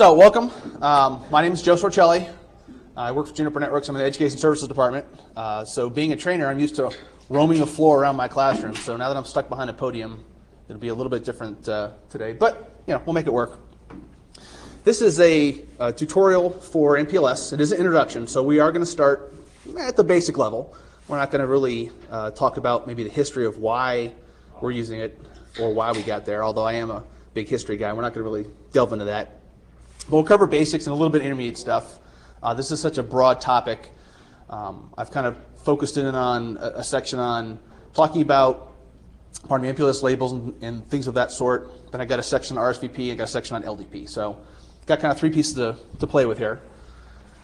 So welcome. My name is Joe Sorcelli. I work for Juniper Networks. I'm in the Education Services Department. So being a trainer, I'm used to roaming the floor around my classroom. So now that I'm stuck behind a podium, it'll be a little bit different today. But we'll make it work. This is a tutorial for MPLS. It is an introduction, so we are going to start at the basic level. We're not going to really talk about maybe the history of why we're using it or why we got there, although I am a big history guy. We're not going to really delve into that. But we'll cover basics and a little bit of intermediate stuff. This is such a broad topic. I've kind of focused in on a section on talking about, MPLS labels and things of that sort. Then I got a section on RSVP, I got a section on LDP. So got kind of three pieces to play with here.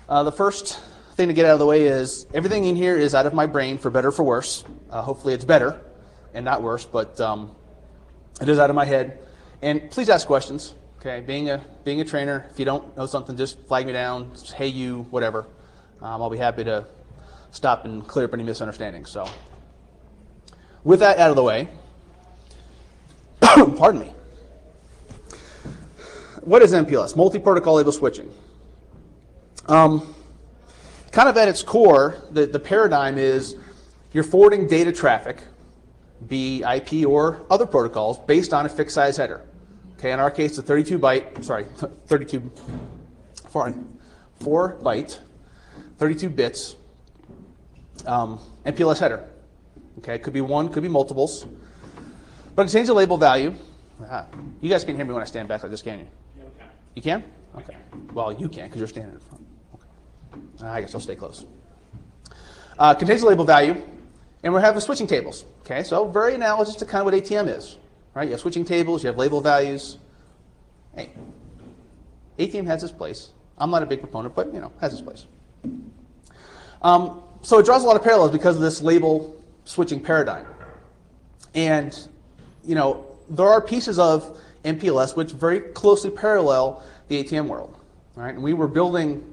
The first thing to get out of the way is everything in here is out of my brain, for better or for worse. Hopefully it's better and not worse, but it is out of my head. And please ask questions. Okay, being a trainer, if you don't know something, just flag me down, just, hey you, whatever. I'll be happy to stop and clear up any misunderstandings. So with that out of the way, pardon me. What is MPLS? Multi-protocol label switching. Kind of at its core, the paradigm is you're forwarding data traffic, be IP or other protocols, based on a fixed size header. Okay, in our case, the 4 byte, 32 bits MPLS header. Okay, could be one, could be multiples, but it contains a label value. You guys can't hear me when I stand back like this, can you? Yeah, we can. You can? Okay. Well, you can because you're standing in front. Okay. I guess I'll stay close. Contains a label value, and we're having switching tables. Okay, so very analogous to kind of what ATM is. Right? You have switching tables, you have label values. Hey, ATM has its place. I'm not a big proponent, but has its place. So it draws a lot of parallels because of this label switching paradigm. And there are pieces of MPLS which very closely parallel the ATM world. Right? And we were building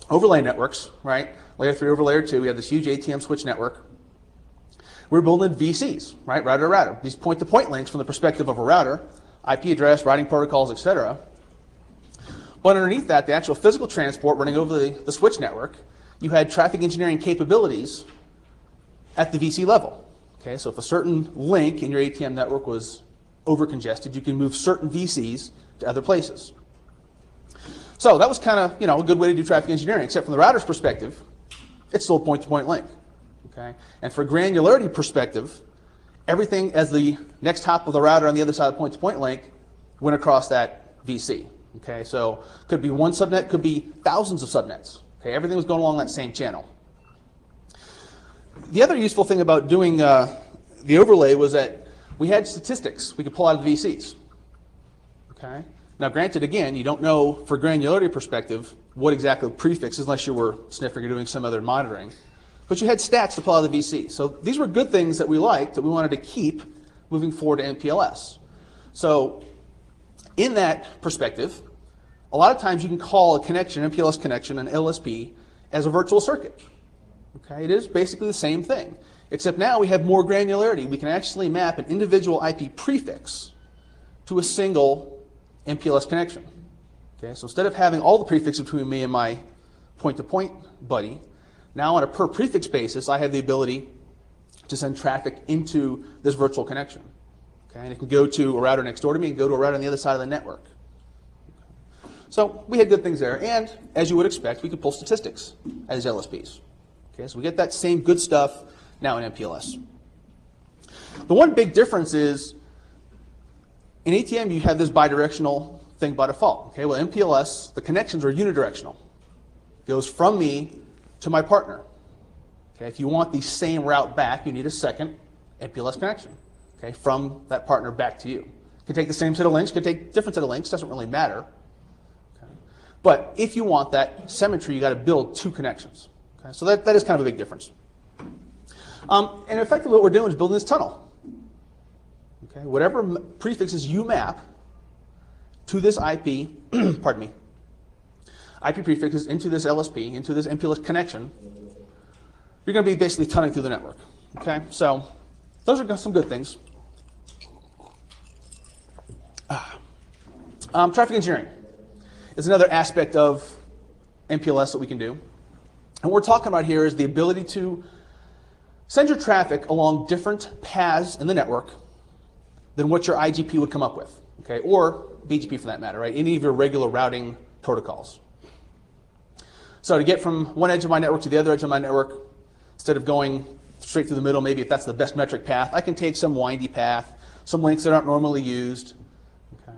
overlay networks, right? Layer 3 over layer 2, we have this huge ATM switch network. We're building VCs, right? Router to router. These point-to-point links from the perspective of a router, IP address, routing protocols, etc. But underneath that, the actual physical transport running over the switch network, you had traffic engineering capabilities at the VC level. Okay, so if a certain link in your ATM network was over-congested, you can move certain VCs to other places. So that was kind of a good way to do traffic engineering, except from the router's perspective, it's still a point-to-point link. Okay? And for granularity perspective, everything as the next hop of the router on the other side of the point-to-point link went across that VC. Okay? So could be one subnet, could be thousands of subnets. Okay? Everything was going along that same channel. The other useful thing about doing the overlay was that we had statistics we could pull out of the VCs. Okay? Now granted, again, you don't know for granularity perspective what exactly the prefix is unless you were sniffing or doing some other monitoring. But you had stats to pull out of the VC. So these were good things that we liked, that we wanted to keep moving forward to MPLS. So in that perspective, a lot of times you can call a connection, MPLS connection, an LSP, as a virtual circuit. Okay, it is basically the same thing, except now we have more granularity. We can actually map an individual IP prefix to a single MPLS connection. Okay, so instead of having all the prefixes between me and my point-to-point buddy, now on a per prefix basis, I have the ability to send traffic into this virtual connection. Okay, and it can go to a router next door to me and go to a router on the other side of the network. So we had good things there, and as you would expect, we could pull statistics as LSPs. Okay, so we get that same good stuff now in MPLS. The one big difference is in ATM you have this bidirectional thing by default. Okay, well MPLS, the connections are unidirectional. It goes from me to my partner. Okay, if you want the same route back, you need a second MPLS connection. Okay, from that partner back to you. It can take the same set of links, could take different set of links, doesn't really matter. Okay. But if you want that symmetry, you got to build two connections. Okay, so that is kind of a big difference. And effectively what we're doing is building this tunnel. Okay, whatever prefixes you map to this IP, pardon me, IP prefixes into this LSP, into this MPLS connection, you're going to be basically tunneling through the network. Okay, so those are some good things. Traffic engineering. is another aspect of MPLS that we can do. And what we're talking about here is the ability to send your traffic along different paths in the network than what your IGP would come up with, okay, or BGP for that matter, right? Any of your regular routing protocols. So to get from one edge of my network to the other edge of my network, instead of going straight through the middle, maybe if that's the best metric path, I can take some windy path, some links that aren't normally used, okay,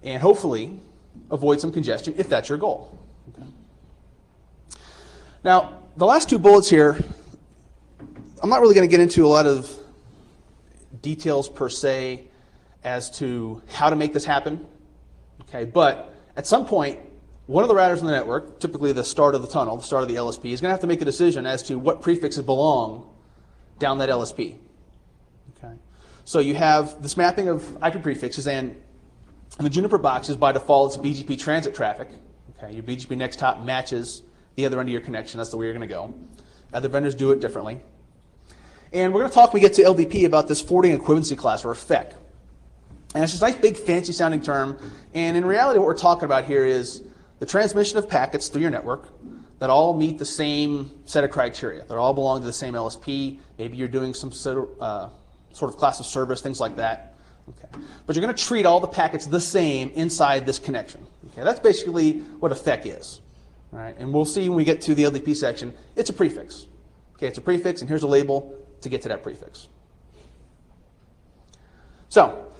and hopefully avoid some congestion if that's your goal. Okay. Now, the last two bullets here, I'm not really going to get into a lot of details per se as to how to make this happen, okay, but at some point, one of the routers in the network, typically the start of the tunnel, the start of the LSP, is going to have to make a decision as to what prefixes belong down that LSP. Okay. So you have this mapping of IP prefixes, and in the Juniper boxes, by default, it's BGP transit traffic. Okay. Your BGP next hop matches the other end of your connection. That's the way you're going to go. Other vendors do it differently. And we're going to talk when we get to LDP about this forwarding equivalency class, or FEC. And it's this nice, big, fancy sounding term. And in reality, what we're talking about here is the transmission of packets through your network that all meet the same set of criteria. They all belong to the same LSP. Maybe you're doing some sort of class of service, things like that. Okay. But you're going to treat all the packets the same inside this connection. Okay. That's basically what a FEC is. All right. And we'll see when we get to the LDP section, it's a prefix. Okay, it's a prefix, and here's a label to get to that prefix. So,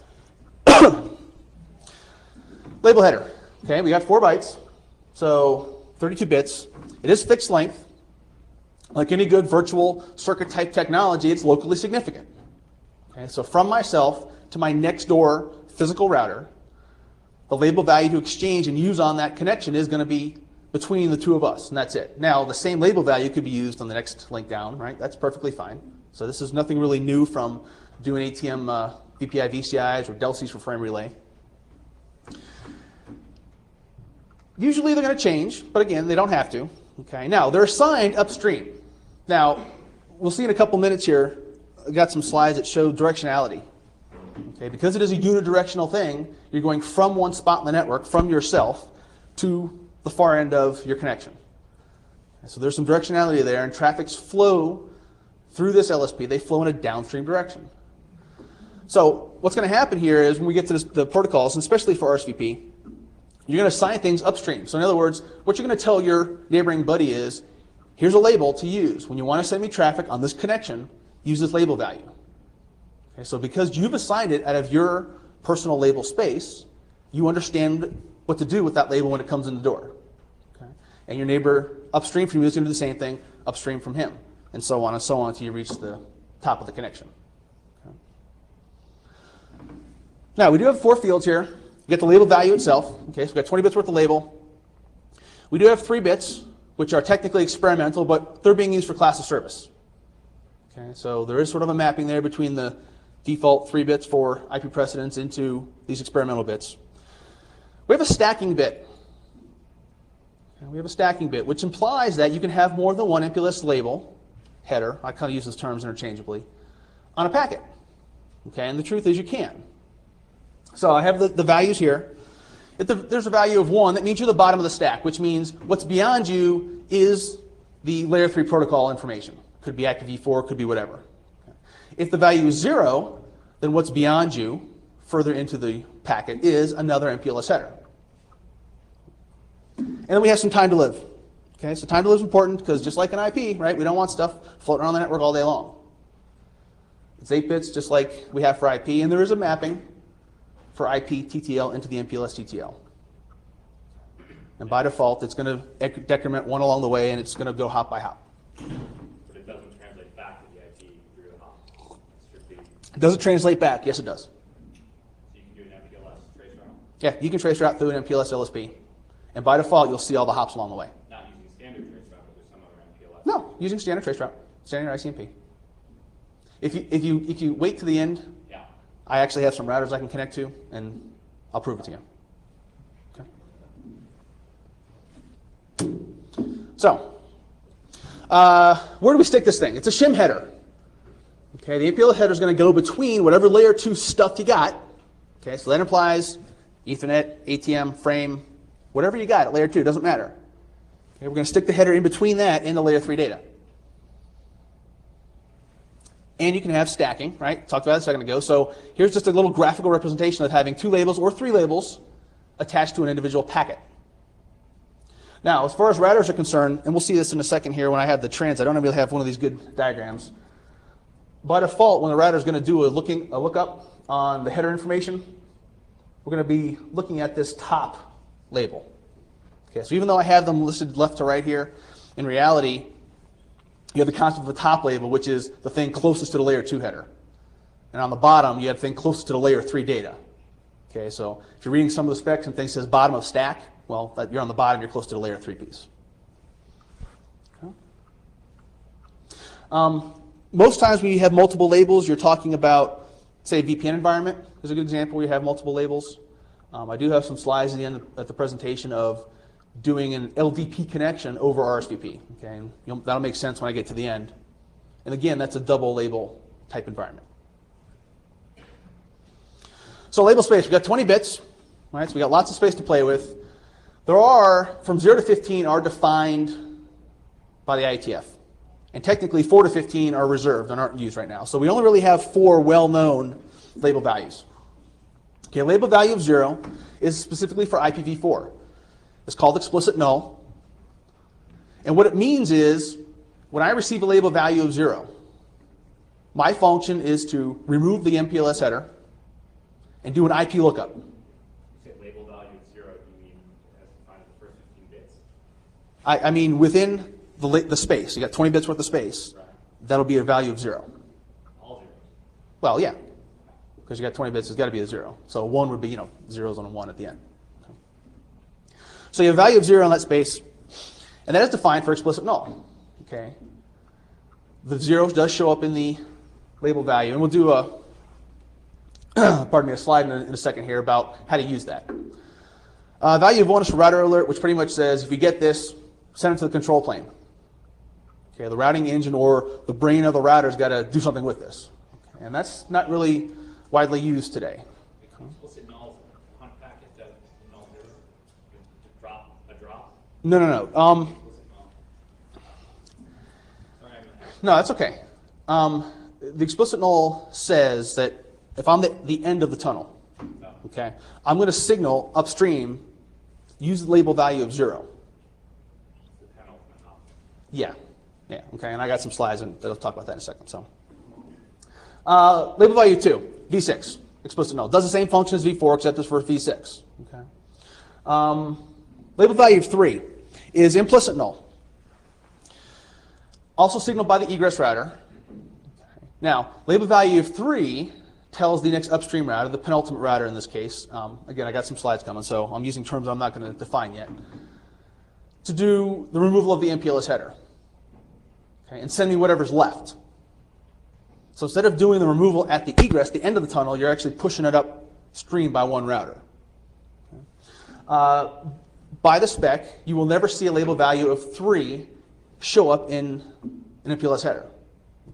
label header. Okay, we got 4 bytes. So 32 bits. It is fixed length. Like any good virtual circuit type technology, it's locally significant. Okay, so from myself to my next door physical router, the label value to exchange and use on that connection is going to be between the two of us, and that's it. Now, the same label value could be used on the next link down, right? That's perfectly fine. So this is nothing really new from doing ATM VPI VCIs or DELCs for frame relay. Usually they're going to change, but again, they don't have to. Okay. Now, they're assigned upstream. Now, we'll see in a couple minutes here, I've got some slides that show directionality. Okay. Because it is a unidirectional thing, you're going from one spot in the network, from yourself, to the far end of your connection. So there's some directionality there, and traffics flow through this LSP. They flow in a downstream direction. So what's going to happen here is when we get to the protocols, and especially for RSVP, you're going to assign things upstream. So in other words, what you're going to tell your neighboring buddy is, here's a label to use. When you want to send me traffic on this connection, use this label value. Okay, so because you've assigned it out of your personal label space, you understand what to do with that label when it comes in the door. Okay? And your neighbor upstream from you is going to do the same thing upstream from him, and so on until you reach the top of the connection. Okay? Now, we do have 4 fields here. We get the label value itself. Okay, so we've got 20 bits worth of label. We do have 3 bits, which are technically experimental, but they're being used for class of service. Okay, so there is sort of a mapping there between the default 3 bits for IP precedence into these experimental bits. We have a stacking bit. Okay, we have a stacking bit, which implies that you can have more than one MPLS label, header, I kind of use those terms interchangeably, on a packet. Okay, and the truth is you can. So I have the values here. If there's a value of 1, that means you're the bottom of the stack, which means what's beyond you is the layer 3 protocol information. Could be IPv4, could be whatever. Okay. If the value is 0, then what's beyond you, further into the packet, is another MPLS header. And then we have some time to live. Okay, so time to live is important because just like an IP, right, we don't want stuff floating around the network all day long. It's 8 bits just like we have for IP, and there is a mapping for IP TTL into the MPLS TTL. And by default, it's going to decrement 1 along the way, and it's going to go hop by hop. But it doesn't translate back to the IP through the hop. Does it translate back? Yes, it does. So you can do an MPLS trace route? Yeah, you can trace route through an MPLS LSP. And by default, you'll see all the hops along the way. Not using standard trace route, but there's some other MPLS. No, using standard trace route, standard ICMP. If you wait to the end, Yeah. I actually have some routers I can connect to, and I'll prove it to you. Okay. So, where do we stick this thing? It's a shim header. Okay, the MPLS header is going to go between whatever layer 2 stuff you got. Okay, so that implies Ethernet, ATM, frame, Whatever you got at layer 2, doesn't matter. Okay, we're going to stick the header in between that and the layer 3 data. And you can have stacking, right? Talked about it a second ago. So here's just a little graphical representation of having 2 labels or 3 labels attached to an individual packet. Now, as far as routers are concerned, and we'll see this in a second here when I have the trans, I don't really have one of these good diagrams. By default, when the router is going to do a lookup on the header information, we're going to be looking at this top label. Okay, so even though I have them listed left to right here, in reality, you have the concept of the top label, which is the thing closest to the layer 2 header. And on the bottom, you have the thing closest to the layer 3 data. Okay, so if you're reading some of the specs and things says bottom of stack, well, you're on the bottom, you're close to the layer 3 piece. Okay. Most times when you have multiple labels, you're talking about, say, a VPN environment is a good example where you have multiple labels. I do have some slides at the end of the presentation of doing an LDP connection over RSVP. Okay, and that'll make sense when I get to the end. And again, that's a double label type environment. So label space, we've got 20 bits, right? So we got lots of space to play with. There are, from 0 to 15 are defined by the IETF. And technically 4 to 15 are reserved and aren't used right now. So we only really have 4 well-known label values. Okay, label value of 0 is specifically for IPv4. It's called explicit null. And what it means is, when I receive a label value of 0, my function is to remove the MPLS header and do an IP lookup. You say label value of 0, you mean as defined as the first 15 bits? I mean within the space. You got 20 bits worth of space. Right. That'll be a value of 0. All zeros. Well, yeah. Because you got 20 bits, it's got to be a 0. So 1 would be, zeros on a 1 at the end. So you have a value of 0 in that space, and that is defined for explicit null. Okay. The 0 does show up in the label value, and we'll do a slide in a second here about how to use that. Value of 1 is for router alert, which pretty much says if you get this, send it to the control plane. Okay, the routing engine or the brain of the router's got to do something with this. Okay, and that's not really widely used today. Explicit null is a hunt packet that null zero to drop a drop. No. Explicit null. Sorry, No, that's okay. The explicit null says that if I'm the end of the tunnel, okay, I'm going to signal upstream, use the label value of 0. The penultimate hop. Yeah, okay, and I got some slides that'll talk about that in a second. So, label value 2, v6, explicit null, does the same function as v4 except it's for v6. Okay. Label value 3 is implicit null, also signaled by the egress router. Now, label value of 3 tells the next upstream router, the penultimate router in this case. Again, I got some slides coming, so I'm using terms I'm not going to define yet, to do the removal of the MPLS header, okay, and send me whatever's left. So instead of doing the removal at the egress, the end of the tunnel, you're actually pushing it upstream by one router. Okay. By the spec, you will never see a label value of 3 show up in an MPLS header.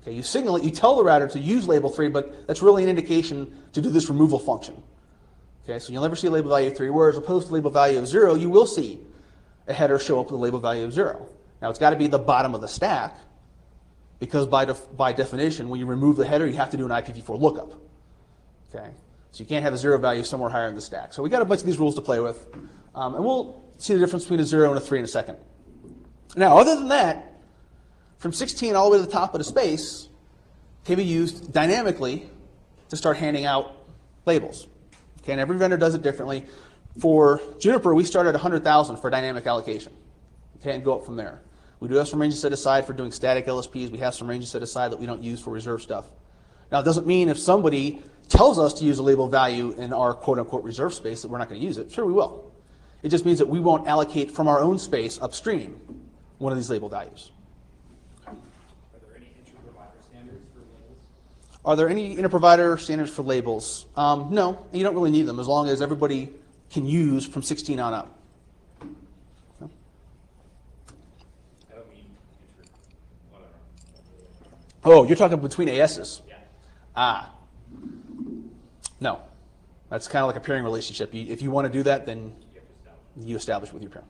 Okay, you signal it, you tell the router to use label 3, but that's really an indication to do this removal function. Okay, so you'll never see a label value of 3, whereas opposed to label value of 0, you will see a header show up with a label value of 0. Now it's got to be the bottom of the stack, because by definition, when you remove the header, you have to do an IPv4 lookup. Okay, so you can't have a 0 value somewhere higher in the stack. So we got a bunch of these rules to play with, and we'll see the difference between a 0 and a 3 in a second. Now, other than that, from 16 all the way to the top of the space can be used dynamically to start handing out labels. Okay, and every vendor does it differently. For Juniper, we start at 100,000 for dynamic allocation. Okay, and go up from there. We do have some ranges set aside for doing static LSPs. We have some ranges set aside that we don't use for reserve stuff. Now, it doesn't mean if somebody tells us to use a label value in our quote-unquote reserve space that we're not going to use it. Sure, we will. It just means that we won't allocate from our own space upstream one of these label values. Are there any inter-provider standards for labels? No, you don't really need them as long as everybody can use from 16 on up. Okay. I don't mean whatever. Oh, you're talking between ASs? Yeah. No. That's kind of like a pairing relationship. If you want to do that, then you establish with your parent.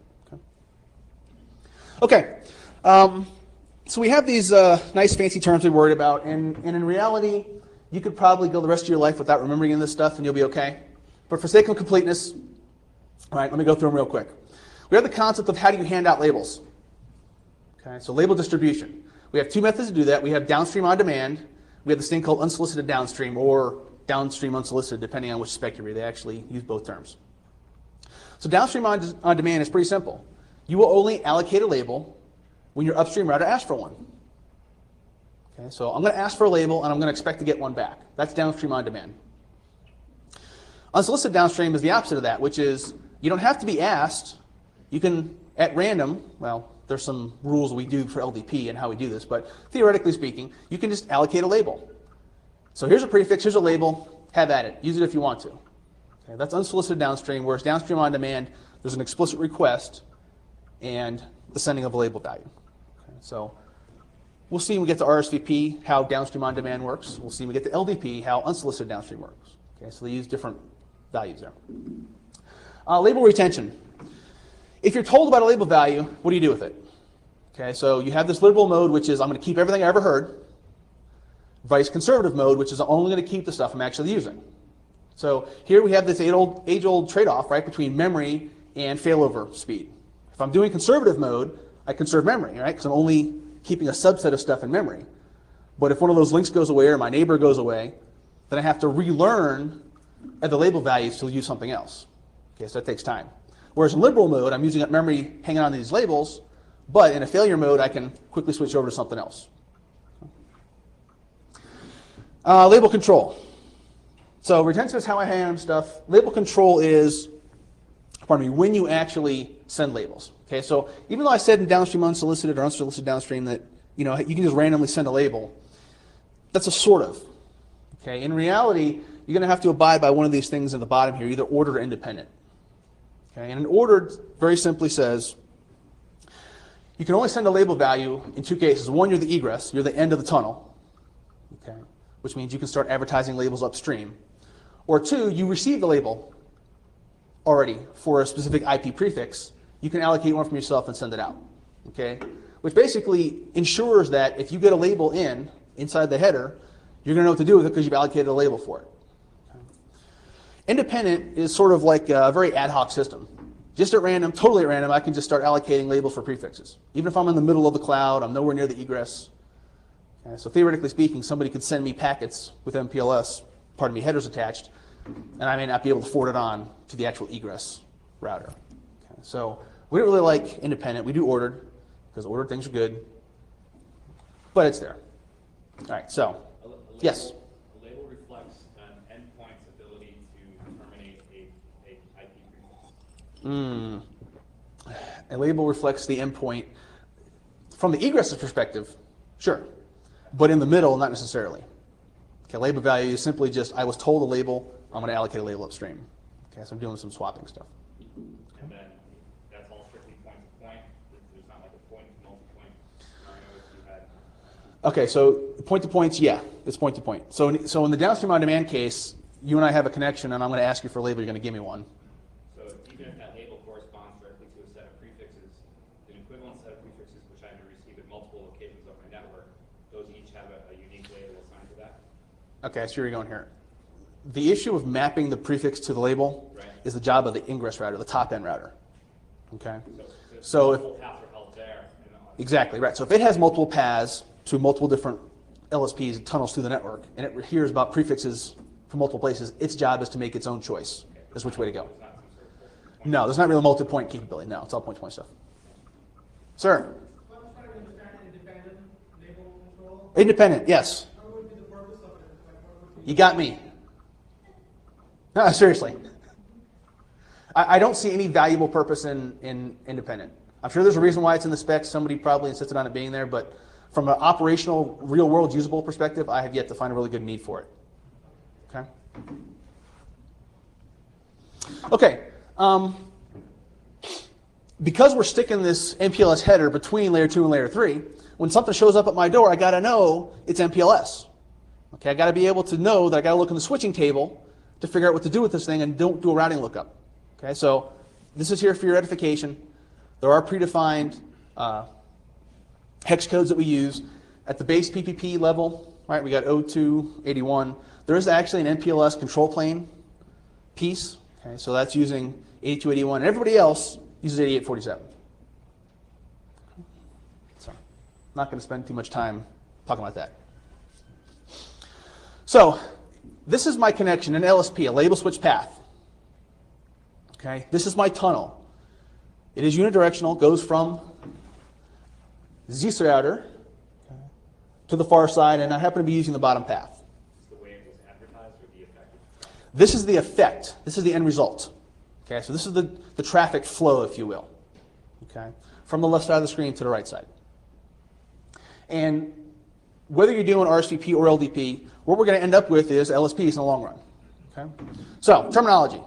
Okay. So we have these nice fancy terms we worried about, and in reality, you could probably go the rest of your life without remembering any of this stuff, and you'll be okay. But for sake of completeness, all right, let me go through them real quick. We have the concept of how do you hand out labels. Okay, so label distribution. We have two methods to do that. We have downstream on demand. We have this thing called unsolicited downstream, or downstream unsolicited, depending on which spec you read. They actually use both terms. So downstream on demand is pretty simple. You will only allocate a label when your upstream router asks for one. Okay, so I'm going to ask for a label, and I'm going to expect to get one back. That's downstream on demand. Unsolicited downstream is the opposite of that, which is you don't have to be asked. You can, at random, well, there's some rules we do for LDP and how we do this, but theoretically speaking, you can just allocate a label. So here's a prefix, here's a label, have at it. Use it if you want to. Okay, that's unsolicited downstream, whereas downstream on demand, there's an explicit request and the sending of a label value. Okay, so we'll see when we get to RSVP how downstream on demand works. We'll see when we get to LDP how unsolicited downstream works. Okay, so they use different values there. Label retention. If you're told about a label value, what do you do with it? Okay, so you have this liberal mode, which is I'm going to keep everything I ever heard. Vice conservative mode, which is I'm only going to keep the stuff I'm actually using. So here we have this age-old trade-off, right, between memory and failover speed. If I'm doing conservative mode, I conserve memory, right, because I'm only keeping a subset of stuff in memory. But if one of those links goes away or my neighbor goes away, then I have to relearn the label values to use something else. Okay, so that takes time. Whereas in liberal mode, I'm using up memory hanging on to these labels, but in a failure mode, I can quickly switch over to something else. Label control. So retention is how I hand stuff. Label control is, when you actually send labels. Okay, so even though I said in downstream unsolicited or unsolicited downstream that you can just randomly send a label, that's a sort of. Okay, in reality, you're going to have to abide by one of these things in the bottom here, either ordered or independent. Okay, and an ordered very simply says you can only send a label value in two cases. One, you're the egress, you're the end of the tunnel, okay, which means you can start advertising labels upstream. Or two, you receive the label already for a specific IP prefix. You can allocate one from yourself and send it out, okay, which basically ensures that if you get a label inside the header, you're going to know what to do with it because you've allocated a label for it. Independent is sort of like a very ad hoc system. Just at random, totally at random, I can just start allocating labels for prefixes. Even if I'm in the middle of the cloud, I'm nowhere near the egress. Okay, so theoretically speaking, somebody could send me packets with MPLS, headers attached, and I may not be able to forward it on to the actual egress router. Okay, so we don't really like independent. We do ordered, because ordered things are good, but it's there. All right, so, yes? A label reflects an endpoint's ability to terminate a IP prefix. A label reflects the endpoint. From the egress's perspective, sure, but in the middle, not necessarily. Okay, label value is simply just, I was told a label, I'm going to allocate a label upstream. Okay, so I'm doing some swapping stuff. And then that's all strictly point to point. There's not like a point to multi-point. I know if you had. Okay, so point to points, yeah, it's point to point. So in the downstream on demand case, you and I have a connection, and I'm going to ask you for a label. You're going to give me one. So even if that label corresponds directly to a set of prefixes, an equivalent set of prefixes which I may receive at multiple locations of my network, those each have a unique label assigned to that. Okay, so you're going here. The issue of mapping the prefix to the label is the job of the ingress router, the top-end router. Okay? So if, multiple paths are held there. exactly, right. So if it has multiple paths to multiple different LSPs, tunnels through the network, and it hears about prefixes from multiple places, its job is to make its own choice as which way to go. No, there's not really multi-point capability. No, it's all point-to-point stuff. Sir? Well, I'm trying to understand independent label control. Independent, yes. What would be the purpose of it? Like, what would be You got me. No, seriously. I don't see any valuable purpose in independent. I'm sure there's a reason why it's in the specs. Somebody probably insisted on it being there, but from an operational, real-world usable perspective, I have yet to find a really good need for it. Okay? Okay. Because we're sticking this MPLS header between layer 2 and layer 3, when something shows up at my door, I got to know it's MPLS. Okay, I got to be able to know that I got to look in the switching table to figure out what to do with this thing and don't do a routing lookup. Okay, so this is here for your edification. There are predefined hex codes that we use. At the base PPP level, right, we got 0281. There is actually an MPLS control plane piece. Okay, so that's using 8281. And everybody else uses 8847. So I'm not going to spend too much time talking about that. So this is my connection, an LSP, a label switch path. Okay, this is my tunnel. It is unidirectional, goes from this router to the far side, and I happen to be using the bottom path. The way it was advertised or the effective? This is the effect. This is the end result. Okay, so this is the traffic flow, if you will. Okay, from the left side of the screen to the right side. And whether you're doing RSVP or LDP, what we're going to end up with is LSPs in the long run. Okay, so terminology,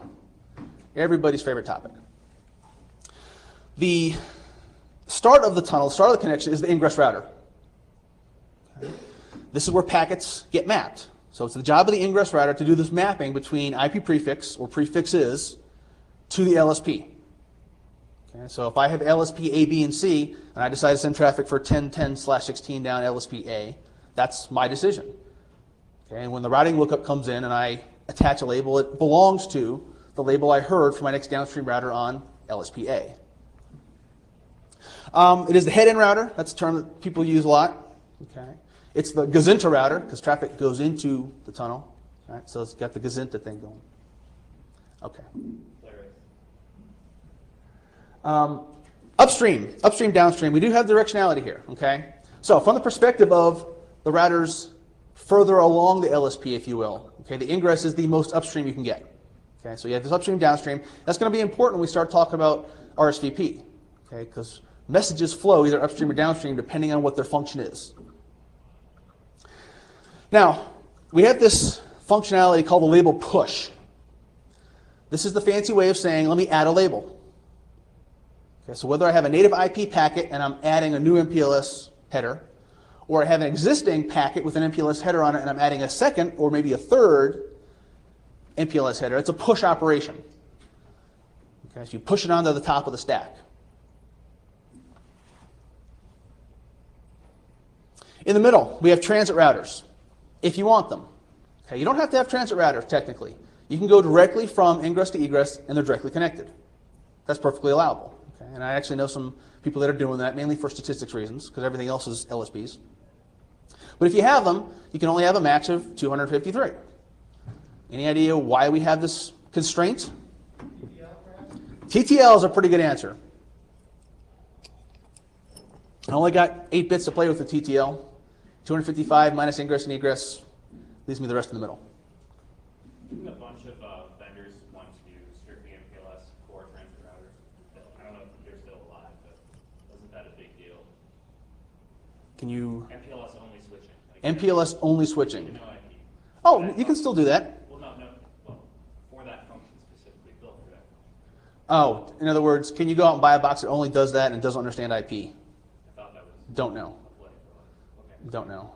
everybody's favorite topic. The start of the tunnel, start of the connection is the ingress router. Okay. This is where packets get mapped. So it's the job of the ingress router to do this mapping between IP prefix or prefixes to the LSP. Okay, so if I have LSP A, B, and C, and I decide to send traffic for 1010/16 down LSP A, that's my decision. Okay, and when the routing lookup comes in and I attach a label, it belongs to the label I heard from my next downstream router on LSP A. It is the head-end router. That's a term that people use a lot. Okay, it's the Gazinta router because traffic goes into the tunnel. Right, so it's got the Gazinta thing going. Okay. Upstream, downstream. We do have directionality here. Okay, so from the perspective of the routers further along the LSP, if you will. Okay, the ingress is the most upstream you can get. Okay, so you have this upstream, downstream. That's going to be important when we start talking about RSVP. Okay, because messages flow either upstream or downstream depending on what their function is. Now, we have this functionality called the label push. This is the fancy way of saying, let me add a label. Okay, so whether I have a native IP packet and I'm adding a new MPLS header, or I have an existing packet with an MPLS header on it and I'm adding a second or maybe a third MPLS header, it's a push operation. Okay, so you push it onto the top of the stack. In the middle, we have transit routers, if you want them. Okay, you don't have to have transit routers, technically. You can go directly from ingress to egress, and they're directly connected. That's perfectly allowable. Okay, and I actually know some people that are doing that, mainly for statistics reasons, because everything else is LSPs. But if you have them, you can only have a max of 253. Any idea why we have this constraint? TTL is a pretty good answer. I only got 8 bits to play with the TTL. 255 minus ingress and egress leaves me the rest in the middle. Didn't a bunch of vendors want to use strictly MPLS core transit routers? I don't know if they're still alive, but wasn't that a big deal? Can you? MPLS only switching. MPLS only switching. No IP. Oh, you can still do that. Well, no. Well, for that function specifically, built for that function. Oh, in other words, can you go out and buy a box that only does that and doesn't understand IP? I thought that was Don't know. a play for us. Okay. Don't know.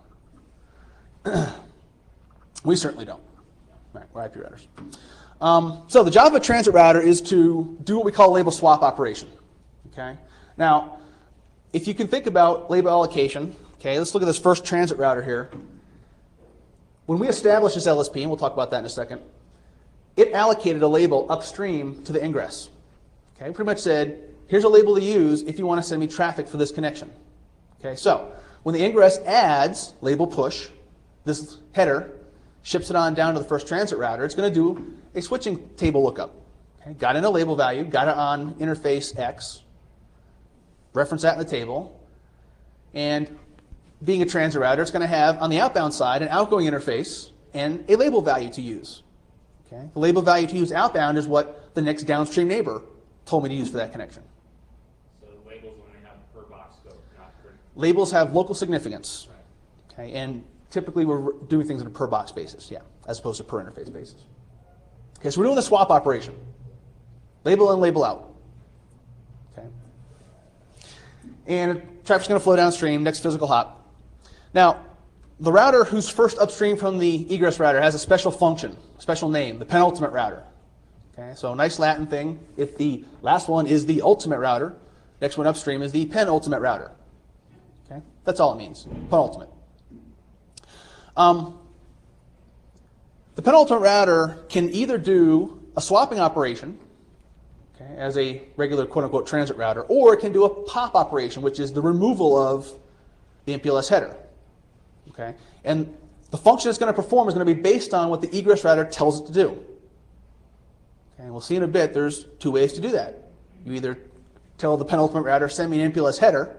We certainly don't. Right, we're IP routers. So the job of a transit router is to do what we call label swap operation. Okay. Now, if you can think about label allocation, okay, let's look at this first transit router here. When we established this LSP, and we'll talk about that in a second, it allocated a label upstream to the ingress. Okay, pretty much said, here's a label to use if you want to send me traffic for this connection. Okay, so when the ingress adds label push, this header, ships it on down to the first transit router, it's going to do a switching table lookup. Okay, got in a label value, got it on interface X, reference that in the table, and being a transit router, it's going to have on the outbound side an outgoing interface and a label value to use. Okay, the label value to use outbound is what the next downstream neighbor told me to use for that connection. So the labels only have per box scope, not per. Labels have local significance. Okay, and typically we're doing things on a per box basis, yeah, as opposed to per interface basis. Okay, so we're doing the swap operation. Label in, label out. Okay. And traffic's going to flow downstream, next physical hop. Now, the router who's first upstream from the egress router has a special function, special name, the penultimate router. Okay, so a nice Latin thing. If the last one is the ultimate router, next one upstream is the penultimate router. Okay, that's all it means, penultimate. The penultimate router can either do a swapping operation, okay, as a regular quote-unquote transit router, or it can do a pop operation, which is the removal of the MPLS header. Okay, and the function it's going to perform is going to be based on what the egress router tells it to do. Okay, and we'll see in a bit there's two ways to do that. You either tell the penultimate router, send me an MPLS header,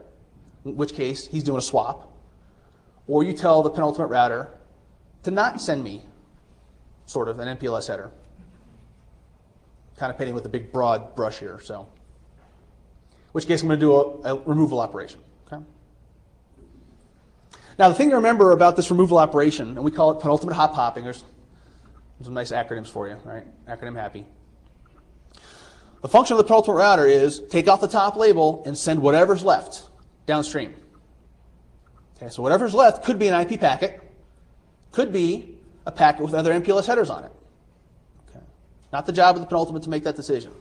in which case he's doing a swap, or you tell the penultimate router to not send me sort of an MPLS header. Kind of painting with a big broad brush here, so. In which case I'm going to do a removal operation. Okay? Now the thing to remember about this removal operation, and we call it penultimate hot popping, there's some nice acronyms for you, right? Acronym happy. The function of the penultimate router is take off the top label and send whatever's left downstream. Okay, so whatever's left could be an IP packet, could be a packet with other MPLS headers on it. Okay. Not the job of the penultimate to make that decision.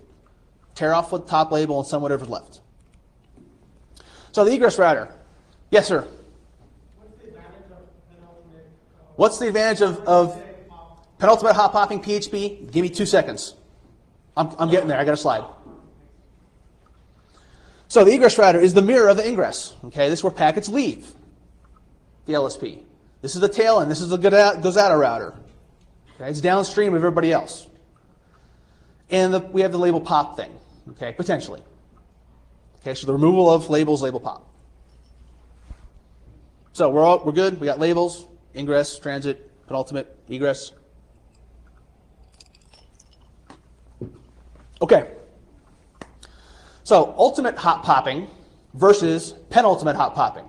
Tear off the top label and send whatever's left. So the egress router. Yes, sir? What's the advantage of penultimate? What's the advantage of penultimate hot popping PHP? Give me 2 seconds. I'm getting there. I got a slide. So the egress router is the mirror of the ingress. Okay, this is where packets leave the LSP. This is the tail end. This is the goes out router. Okay, it's downstream of everybody else. And we have the label pop thing. Okay, potentially. Okay, so the removal of labels, label pop. So we're good. We got labels, ingress, transit, penultimate, egress. Okay. So ultimate hot popping versus penultimate hot popping.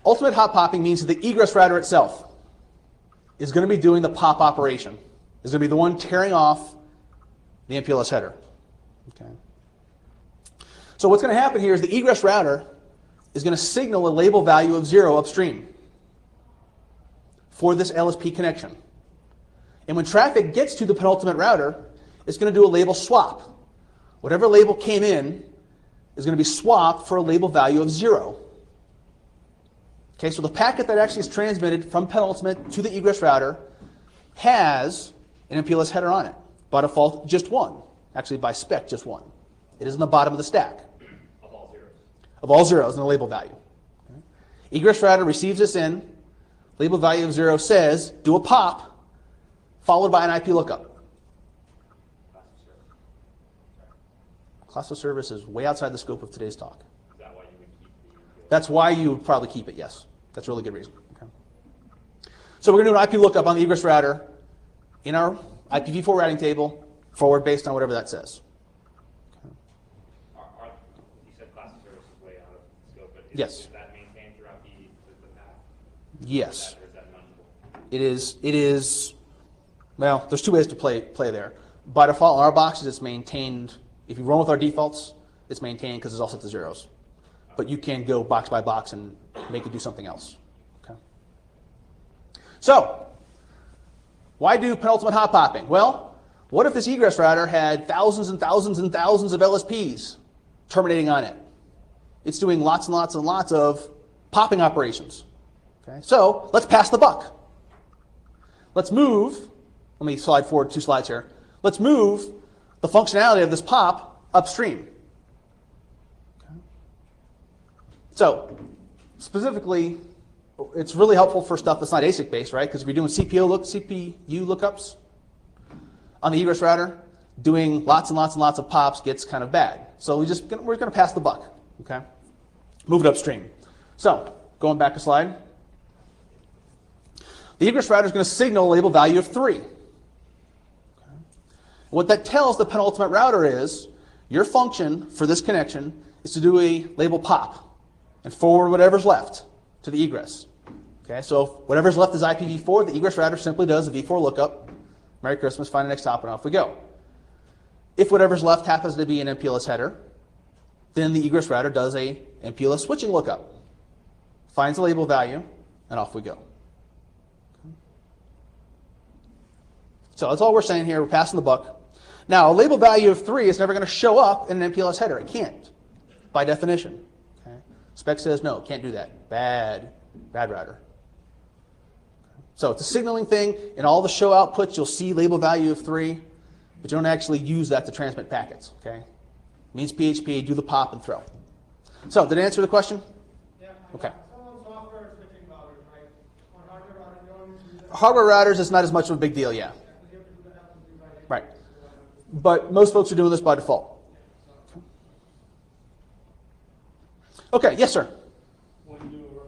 Ultimate hot popping means that the egress router itself is going to be doing the pop operation. Is going to be the one tearing off the MPLS header. Okay. So what's going to happen here is the egress router is going to signal a label value of 0 upstream for this LSP connection. And when traffic gets to the penultimate router, it's going to do a label swap. Whatever label came in is going to be swapped for a label value of 0. Okay, so the packet that actually is transmitted from penultimate to the egress router has an MPLS header on it. By default, just one. Actually, by spec, just one. It is in the bottom of the stack. Of all zeros. Of all zeros in the label value. Okay. Egress router receives this in. Label value of 0 says, do a pop, followed by an IP lookup. Class of service is way outside the scope of today's talk. Is that why you would keep the... That's why you would probably keep it, yes. That's a really good reason. Okay. So we're going to do an IP lookup on the egress router in our IPv4 routing table, forward based on whatever that says. Okay. You said class of service is way out of scope, but Yes. is that maintained throughout the path? Yes. Or is that manageable? It is, well, there's two ways to play there. By default, in our boxes, it's maintained. If you run with our defaults, it's maintained because it's all set to zeros. But you can go box by box and make it do something else. Okay. So, why do penultimate hot popping? Well, what if this egress router had thousands and thousands and thousands of LSPs terminating on it? It's doing lots and lots and lots of popping operations. Okay. So, let's pass the buck. Let's move, let me slide forward 2 slides here. Let's move the functionality of this pop upstream. Okay. So, specifically, it's really helpful for stuff that's not ASIC based, right? Because if you're doing CPU lookups on the egress router, doing lots and lots and lots of pops gets kind of bad. So we're going to pass the buck. Okay, move it upstream. So going back a slide, the egress router is going to signal a label value of 3. What that tells the penultimate router is your function for this connection is to do a label pop and forward whatever's left to the egress. Okay, so if whatever's left is IPv4, the egress router simply does a v4 lookup. Merry Christmas, find the next hop, and off we go. If whatever's left happens to be an MPLS header, then the egress router does a MPLS switching lookup, finds the label value, and off we go. So that's all we're saying here. We're passing the buck. Now, a label value of 3 is never going to show up in an MPLS header. It can't, by definition. Okay? Spec says no, can't do that. Bad router. So it's a signaling thing. In all the show outputs, you'll see label value of 3, but you don't actually use that to transmit packets. Okay? Means PHP, do the pop and throw. So, did it answer the question? Yeah. Okay. Some on software switching routers, right? On hardware routers, you don't use that. Hardware routers is not as much of a big deal, yeah. Because you have to do that absolutely right. Right. But most folks are doing this by default. Okay, yes, sir. When your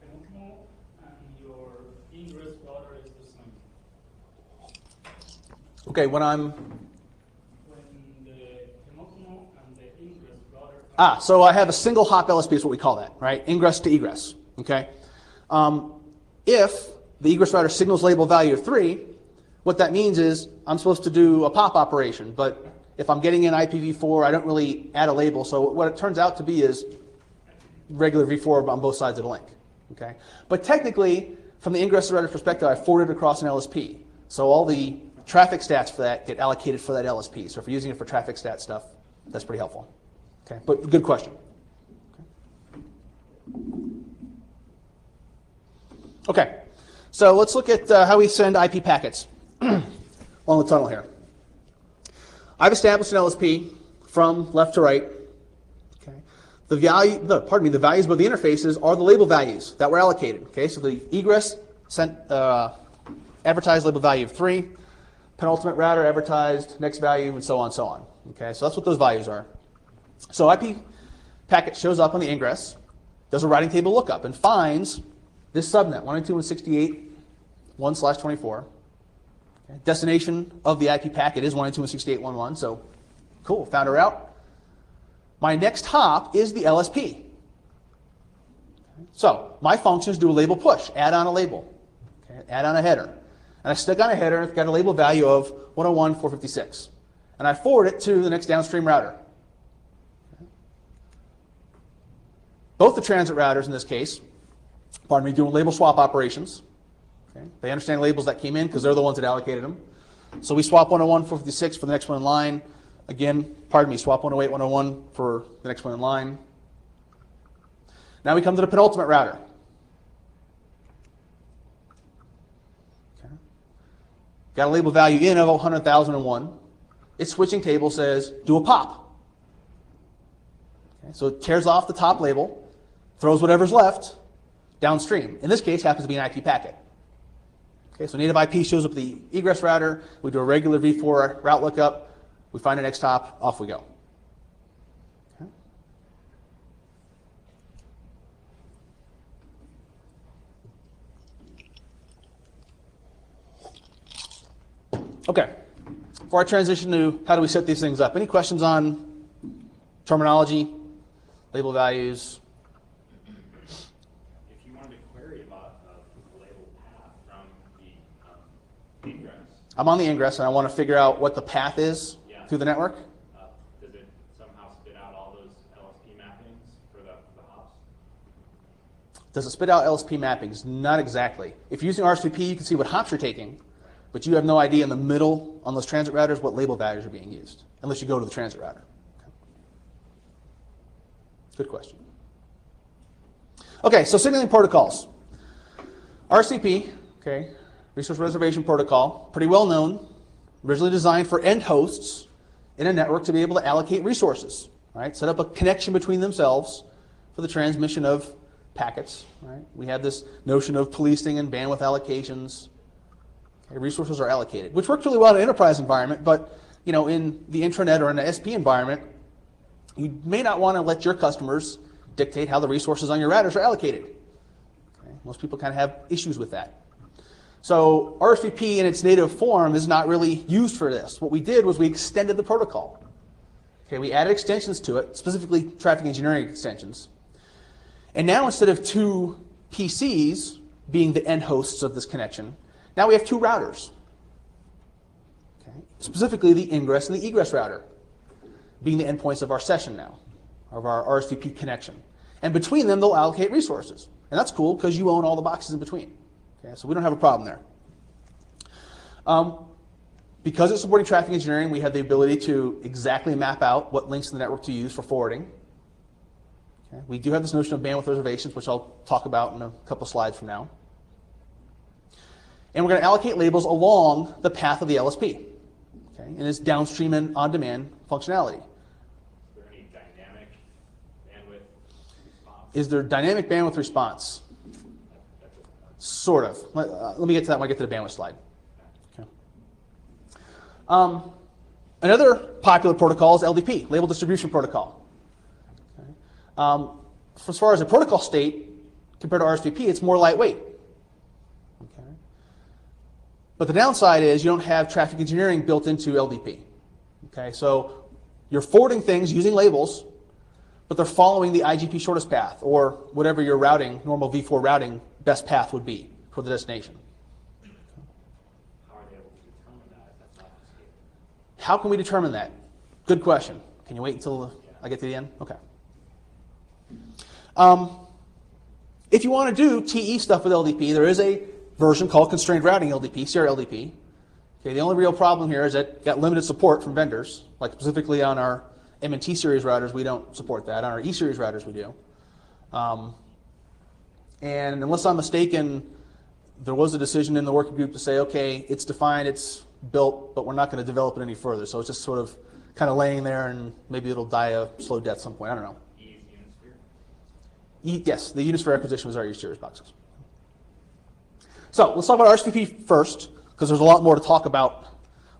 penultimate and your ingress router is the same. Okay, when I'm... When the penultimate and the ingress router So I have a single hop LSP is what we call that, right? Ingress to egress, okay? If the egress router signals label value of 3, what that means is I'm supposed to do a pop operation, but if I'm getting in IPv4, I don't really add a label. So what it turns out to be is regular v4 on both sides of the link, okay? But technically, from the ingress router perspective, I forward it across an LSP. So all the traffic stats for that get allocated for that LSP. So if you're using it for traffic stat stuff, that's pretty helpful. Okay, but good question. Okay, so let's look at how we send IP packets along the tunnel here. I've established an LSP from left to right. Okay, the values of the interfaces are the label values that were allocated. Okay, so the egress sent advertised label value of 3, penultimate router advertised next value, and so on and so on. Okay, so that's what those values are. So IP packet shows up on the ingress, does a routing table lookup, and finds this subnet, 192.168.1/24. Okay. Destination of the IP packet is 192.168.1.1, so cool, found a route. My next hop is the LSP. Okay. So my functions do a label push, add on a label, okay, add on a header. And I stick on a header, it's got a label value of 101.456. And I forward it to the next downstream router. Both the transit routers in this case, doing label swap operations. Okay. They understand labels that came in because they're the ones that allocated them. So we swap 101.456 for the next one in line. Again, swap 108.101 for the next one in line. Now we come to the penultimate router. Okay. Got a label value in of 100,001. Its switching table says, do a pop. Okay. So it tears off the top label, throws whatever's left downstream. In this case, happens to be an IP packet. Okay, so native IP shows up the egress router. We do a regular v4 route lookup. We find the next hop. Off we go. Okay. Before I transition to how do we set these things up, any questions on terminology, label values? I'm on the ingress and I want to figure out what the path is through the network. Does it somehow spit out all those LSP mappings for the hops? Does it spit out LSP mappings? Not exactly. If you're using RSVP, you can see what hops you're taking, but you have no idea in the middle on those transit routers what label values are being used, unless you go to the transit router. Okay. Good question. Okay, so signaling protocols. RCP, okay, Resource Reservation Protocol, pretty well known, originally designed for end hosts in a network to be able to allocate resources, right? Set up a connection between themselves for the transmission of packets, right? We have this notion of policing and bandwidth allocations. Okay, resources are allocated, which works really well in an enterprise environment, but you know, in the intranet or in an SP environment, you may not want to let your customers dictate how the resources on your routers are allocated. Okay? Most people kind of have issues with that. So RSVP in its native form is not really used for this. What we did was we extended the protocol. Okay, we added extensions to it, specifically traffic engineering extensions. And now instead of 2 PCs being the end hosts of this connection, now we have 2 routers. Okay, specifically the ingress and the egress router being the endpoints of our session now, of our RSVP connection. And between them, they'll allocate resources. And that's cool because you own all the boxes in between. Okay, so we don't have a problem there. Because it's supporting traffic engineering, we have the ability to exactly map out what links in the network to use for forwarding. Okay. We do have this notion of bandwidth reservations, which I'll talk about in a couple slides from now. And we're going to allocate labels along the path of the LSP. Okay. And it's downstream and on-demand functionality. Is there any dynamic bandwidth response? Is there dynamic bandwidth response? Sort of. Let me get to that when I get to the bandwidth slide. Okay. Another popular protocol is LDP, Label Distribution Protocol. Okay. As far as the protocol state, compared to RSVP, it's more lightweight. Okay. But the downside is you don't have traffic engineering built into LDP. Okay. So you're forwarding things using labels, but they're following the IGP shortest path, or whatever your routing, normal V4 routing best path would be for the destination. How are they able to determine that if that's obfuscated? How can we determine that? Good question. Can you wait until I get to the end? Okay. If you want to do TE stuff with LDP, there is a version called Constrained Routing LDP, CRLDP. Okay, the only real problem here is that it got limited support from vendors, like specifically on our M&T series routers, we don't support that. On our E series routers, we do. And unless I'm mistaken, there was a decision in the working group to say, okay, it's defined, it's built, but we're not going to develop it any further. So it's just sort of kind of laying there, and maybe it'll die a slow death at some point. I don't know. Yes, the units for acquisition was our E series boxes. So let's talk about RSVP first, because there's a lot more to talk about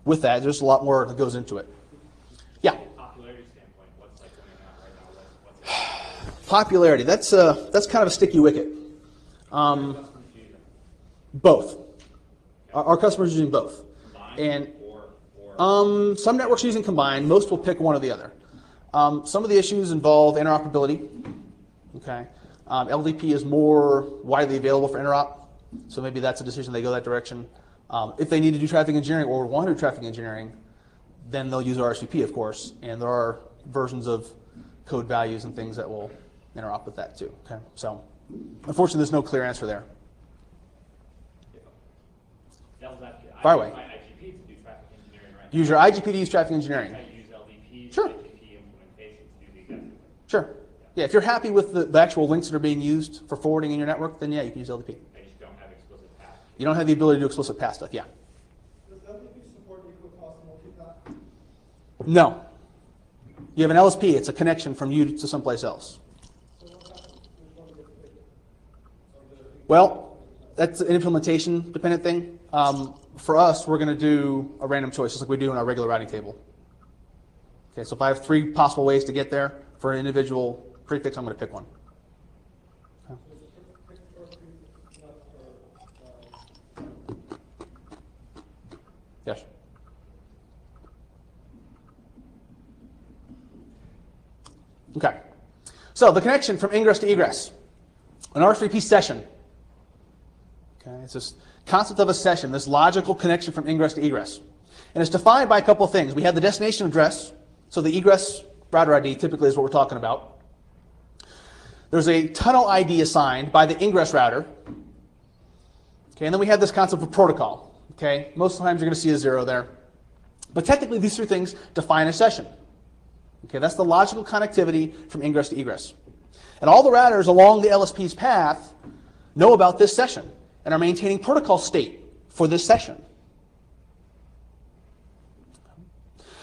with that. There's a lot more that goes into it. Yeah. Popularity standpoint, what's like coming out right now? What's Popularity. That's kind of a sticky wicket. Both. Our customers are using both. combined And or some networks are using combined. Most will pick one or the other. Some of the issues involve interoperability. Okay. LDP is more widely available for interop, so maybe that's a decision they go that direction. If they need to do traffic engineering or want to do traffic engineering, then they'll use RSVP, of course, and there are versions of code values and things that will interop with that too. Okay. So unfortunately, there's no clear answer there. devil's advocate, Fire I away. use my IGP to do traffic engineering right Use your IGP to use traffic engineering. now. I use LDP, Sure. IGP implementation to do the exact same thing. Sure. Yeah, if you're happy with the actual links that are being used for forwarding in your network, then yeah, you can use LDP. I just don't have explicit path. You don't have the ability to do explicit path stuff, yeah. Does LDP support equal cost multipath? No. You have an LSP, it's a connection from you to someplace else. So what happens if one gets bigger? Well, that's an implementation dependent thing. For us, we're going to do a random choice, just like we do in our regular routing table. Okay, so if I have 3 possible ways to get there for an individual prefix, I'm going to pick one. Okay. Yes. Okay. So the connection from ingress to egress. An RSVP session. Okay, it's this concept of a session, this logical connection from ingress to egress. And it's defined by a couple of things. We have the destination address, so the egress router ID typically is what we're talking about. There's a tunnel ID assigned by the ingress router. Okay, and then we have this concept of protocol. Okay, most of the times you're going to see a 0 there. But technically these 3 things define a session. Okay, that's the logical connectivity from ingress to egress. And all the routers along the LSP's path know about this session and are maintaining protocol state for this session.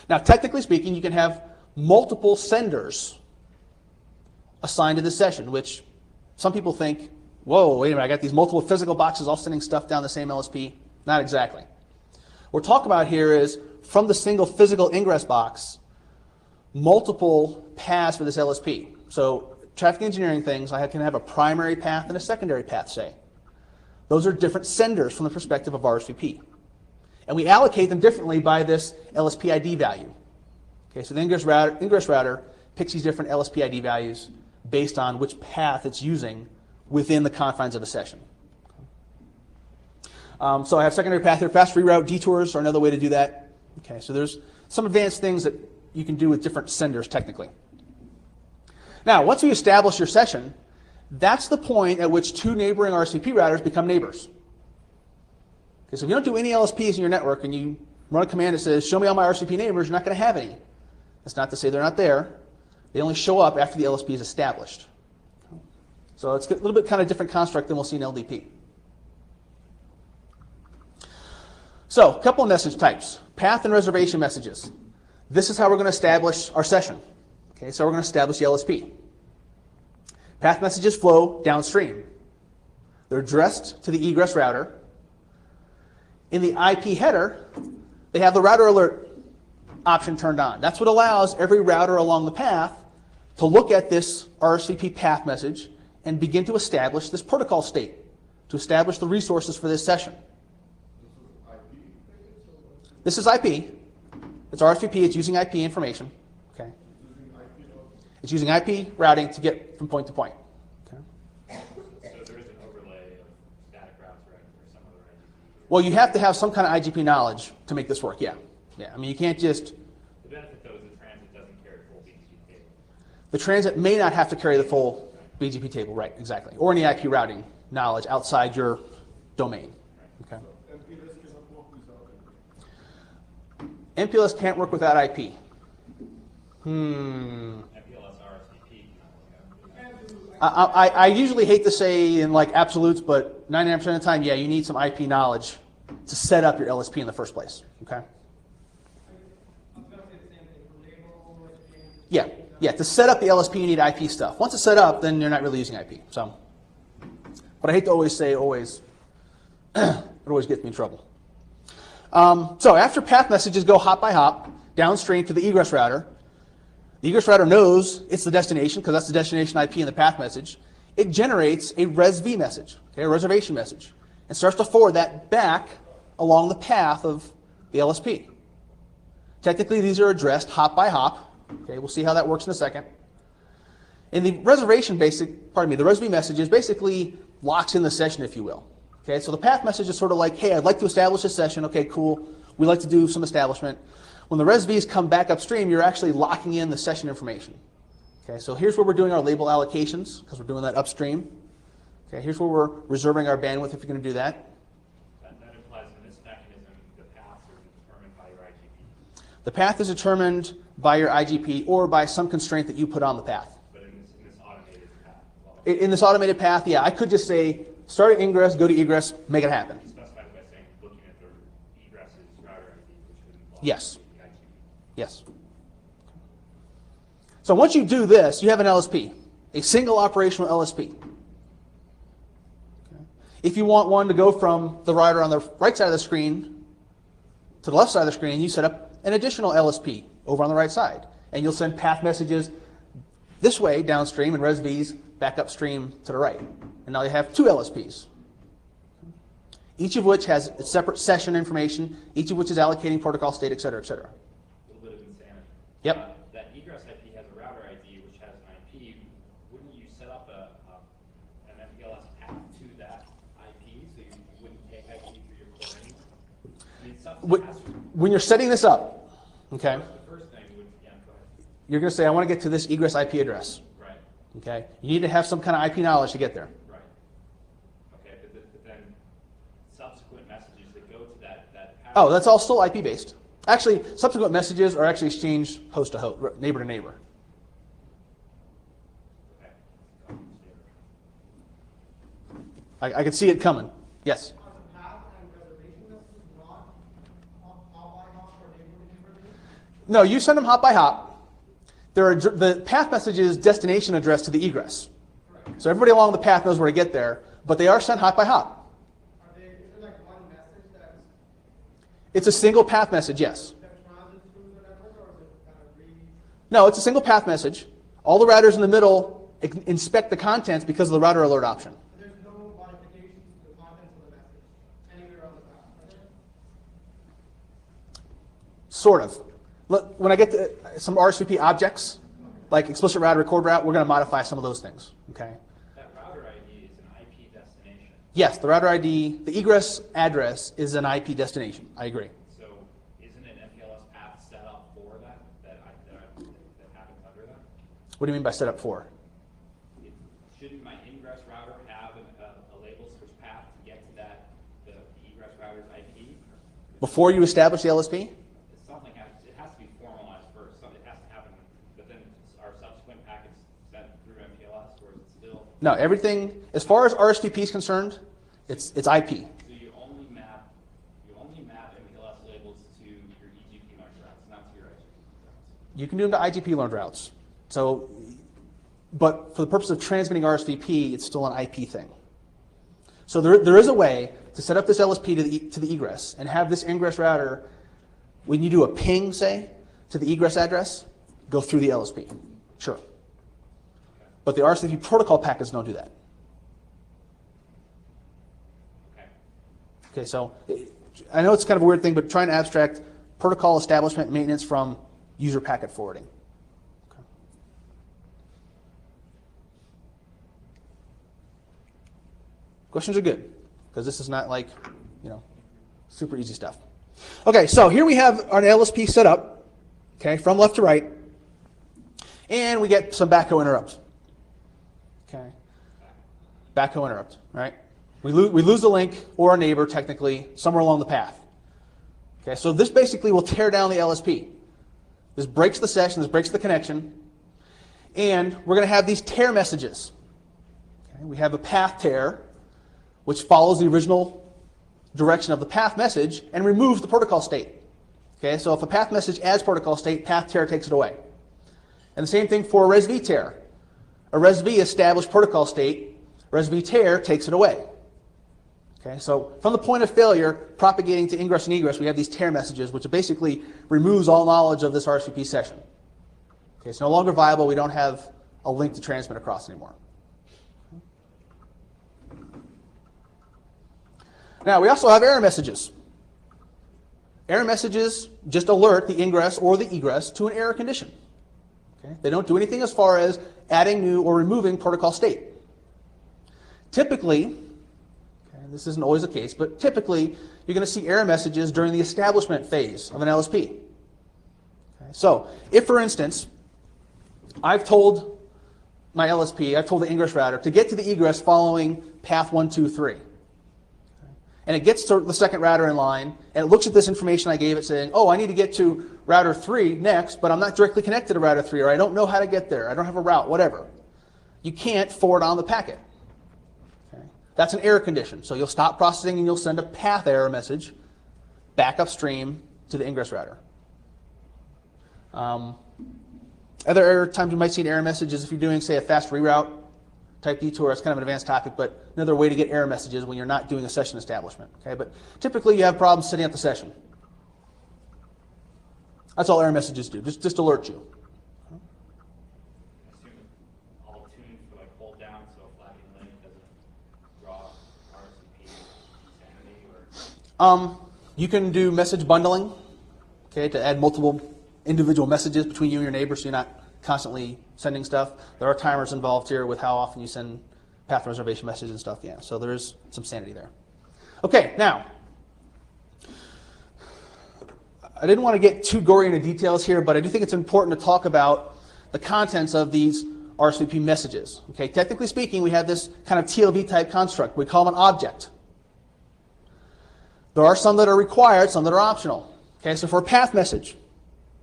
Now, technically speaking, you can have multiple senders assigned to this session, which some people think, whoa, wait a minute, I got these multiple physical boxes all sending stuff down the same LSP. Not exactly. What we're talking about here is from the single physical ingress box, multiple paths for this LSP. So traffic engineering things, I can have a primary path and a secondary path, say. Those are different senders from the perspective of RSVP. And we allocate them differently by this LSP ID value. Okay, so the ingress router picks these different LSP ID values based on which path it's using within the confines of a session. So I have secondary path here. Fast reroute detours are another way to do that. Okay, so there's some advanced things that you can do with different senders technically. Now, once you establish your session, that's the point at which 2 neighboring RSVP routers become neighbors. Okay, so if you don't do any LSPs in your network and you run a command that says, show me all my RCP neighbors, you're not going to have any. That's not to say they're not there. They only show up after the LSP is established. So it's a little bit kind of different construct than we'll see in LDP. So a couple of message types. Path and reservation messages. This is how we're going to establish our session. Okay, so we're going to establish the LSP. Path messages flow downstream. They're addressed to the egress router. In the IP header, they have the router alert option turned on. That's what allows every router along the path to look at this RCP path message and begin to establish this protocol state, to establish the resources for this session. This is IP. It's RSVP. It's using IP information. Okay. It's using IP routing to get from point to point. Okay. So there is an overlay of static routes, right, or some other IGP? Well, you have to have some kind of IGP knowledge to make this work. Yeah. Yeah. I mean, you can't just. The benefit, though, is the transit doesn't carry full BGP table. The transit may not have to carry the full BGP table, right? Exactly. Or any IP routing knowledge outside your domain. Okay. MPLS can't work without IP. MPLS RSVP cannot work. I usually hate to say in like absolutes, but 99% of the time, yeah, you need some IP knowledge to set up your LSP in the first place. Okay. Yeah, yeah. To set up the LSP, you need IP stuff. Once it's set up, then you're not really using IP. So, but I hate to always say always. It always gets me in trouble. So after path messages go hop by hop downstream to the egress router, the egress router knows it's the destination because that's the destination IP in the path message. It generates a ResV message, okay, a reservation message, and starts to forward that back along the path of the LSP. Technically, these are addressed hop by hop. Okay, we'll see how that works in a second. And the reservation the ResV message is basically locks in the session, if you will. Okay, so the path message is sort of like, hey, I'd like to establish a session. Okay, cool. We'd like to do some establishment. When the ResVs come back upstream, you're actually locking in the session information. Okay, so here's where we're doing our label allocations, because we're doing that upstream. Okay, here's where we're reserving our bandwidth if you're going to do that. That implies in this mechanism, the paths are determined by your IGP. The path is determined by your IGP or by some constraint that you put on the path. But in this automated path, well, In this automated path, yeah, I could just say, start at ingress, go to egress, make it happen. you specified by saying looking at the egress's router ID, which would imply Yes. the IGP. Yes. So once you do this, you have an LSP, a single operational LSP. Okay. If you want one to go from the router on the right side of the screen to the left side of the screen, you set up an additional LSP over on the right side. And you'll send path messages this way downstream and ResVs back upstream to the right. And now you have two LSPs, each of which has its separate session information, each of which is allocating protocol state, et cetera, et cetera. A little bit of insanity. Yep. That egress IP has a router ID, which has an IP. Wouldn't you set up an MPLS path to that IP so you wouldn't take IP through your core names? I mean, something has to. When you're setting this up, okay, The first thing would, yeah, go ahead. you're going to say, I want to get to this egress IP address. Right, Okay, you need to have some kind of IP knowledge to get there. right. Okay, but then subsequent messages that go to that path. Oh, that's all still IP based. Actually, subsequent messages are actually exchanged host to host, neighbor to neighbor. Okay. I can see it coming. Yes. Are the path and reservation messages not hop by hop or neighbor to neighbor? No, you send them hop by hop. The path message is destination address to the egress. Correct. So everybody along the path knows where to get there, but they are sent hop by hop. Is it like one message that's It's a single path message, yes. that transits through the network, or is it kind of really? No, it's a single path message. All the routers in the middle inspect the contents because of the router alert option. There's no modifications to the contents of the message anywhere on the path, are there? Sort of. Look, when I get to some RSVP objects, like explicit route, record route, we're going to modify some of those things. Okay. That router ID is an IP destination. Yes, the router ID, the egress address is an IP destination. I agree. So isn't an MPLS path set up for that happens under that? What do you mean by set up for? Shouldn't my ingress router have a label switch path to get to the egress router's IP? Before you establish the LSP? Something it has to be formalized first. Something has to happen, but then are subsequent packets sent through MPLS, or is it still? No, everything, as far as RSVP is concerned, it's IP. So you only map MPLS labels to your EGP learned routes, not to your IGP routes. You can do them to IGP learned routes. So, but for the purpose of transmitting RSVP, it's still an IP thing. So there is a way to set up this LSP to the egress and have this ingress router, when you do a ping, say, to the egress address, go through the LSP. Sure. But the RSVP protocol packets don't do that. Okay, so I know it's kind of a weird thing, but trying to abstract protocol establishment and maintenance from user packet forwarding. Okay. Questions are good, because this is not like, super easy stuff. Okay, so here we have our LSP set up, okay, from left to right, and we get some backhoe interrupts. Okay, backhoe interrupt, right? We lose the link or a neighbor, technically, somewhere along the path. Okay, so this basically will tear down the LSP. This breaks the session, this breaks the connection, and we're going to have these tear messages. Okay, we have a path tear, which follows the original direction of the path message and removes the protocol state. Okay, so if a path message adds protocol state, path tear takes it away. And the same thing for a resv tear. A resv established protocol state, resv tear takes it away. Okay, so from the point of failure, propagating to ingress and egress, we have these tear messages, which basically removes all knowledge of this RSVP session. Okay, it's no longer viable. We don't have a link to transmit across anymore. Now, we also have error messages. Error messages just alert the ingress or the egress to an error condition. Okay? They don't do anything as far as adding new or removing protocol state. Typically, this isn't always the case, but typically you're going to see error messages during the establishment phase of an LSP. Okay? So, if for instance, I've told my LSP, I've told the ingress router to get to the egress following path 1, 2, 3. And it gets to the second router in line, and it looks at this information I gave it saying, oh, I need to get to router 3 next, but I'm not directly connected to router 3, or I don't know how to get there, I don't have a route, whatever. You can't forward on the packet. Okay? That's an error condition. So you'll stop processing and you'll send a path error message back upstream to the ingress router. Other error times you might see an error message is if you're doing, say, a fast reroute type detour. It's kind of an advanced topic, but another way to get error messages when you're not doing a session establishment. Okay, but typically you have problems setting up the session. That's all error messages do, just alert you. I assume all tuned for like hold down so flagging link doesn't draw RSVP insanity, or you can do message bundling, okay, to add multiple individual messages between you and your neighbor so you're not constantly sending stuff. There are timers involved here with how often you send path reservation messages and stuff. Yeah, so there is some sanity there. Okay, now, I didn't want to get too gory into details here, but I do think it's important to talk about the contents of these RSVP messages. Okay, technically speaking, we have this kind of TLV type construct. We call them an object. There are some that are required, some that are optional. Okay, so for a path message,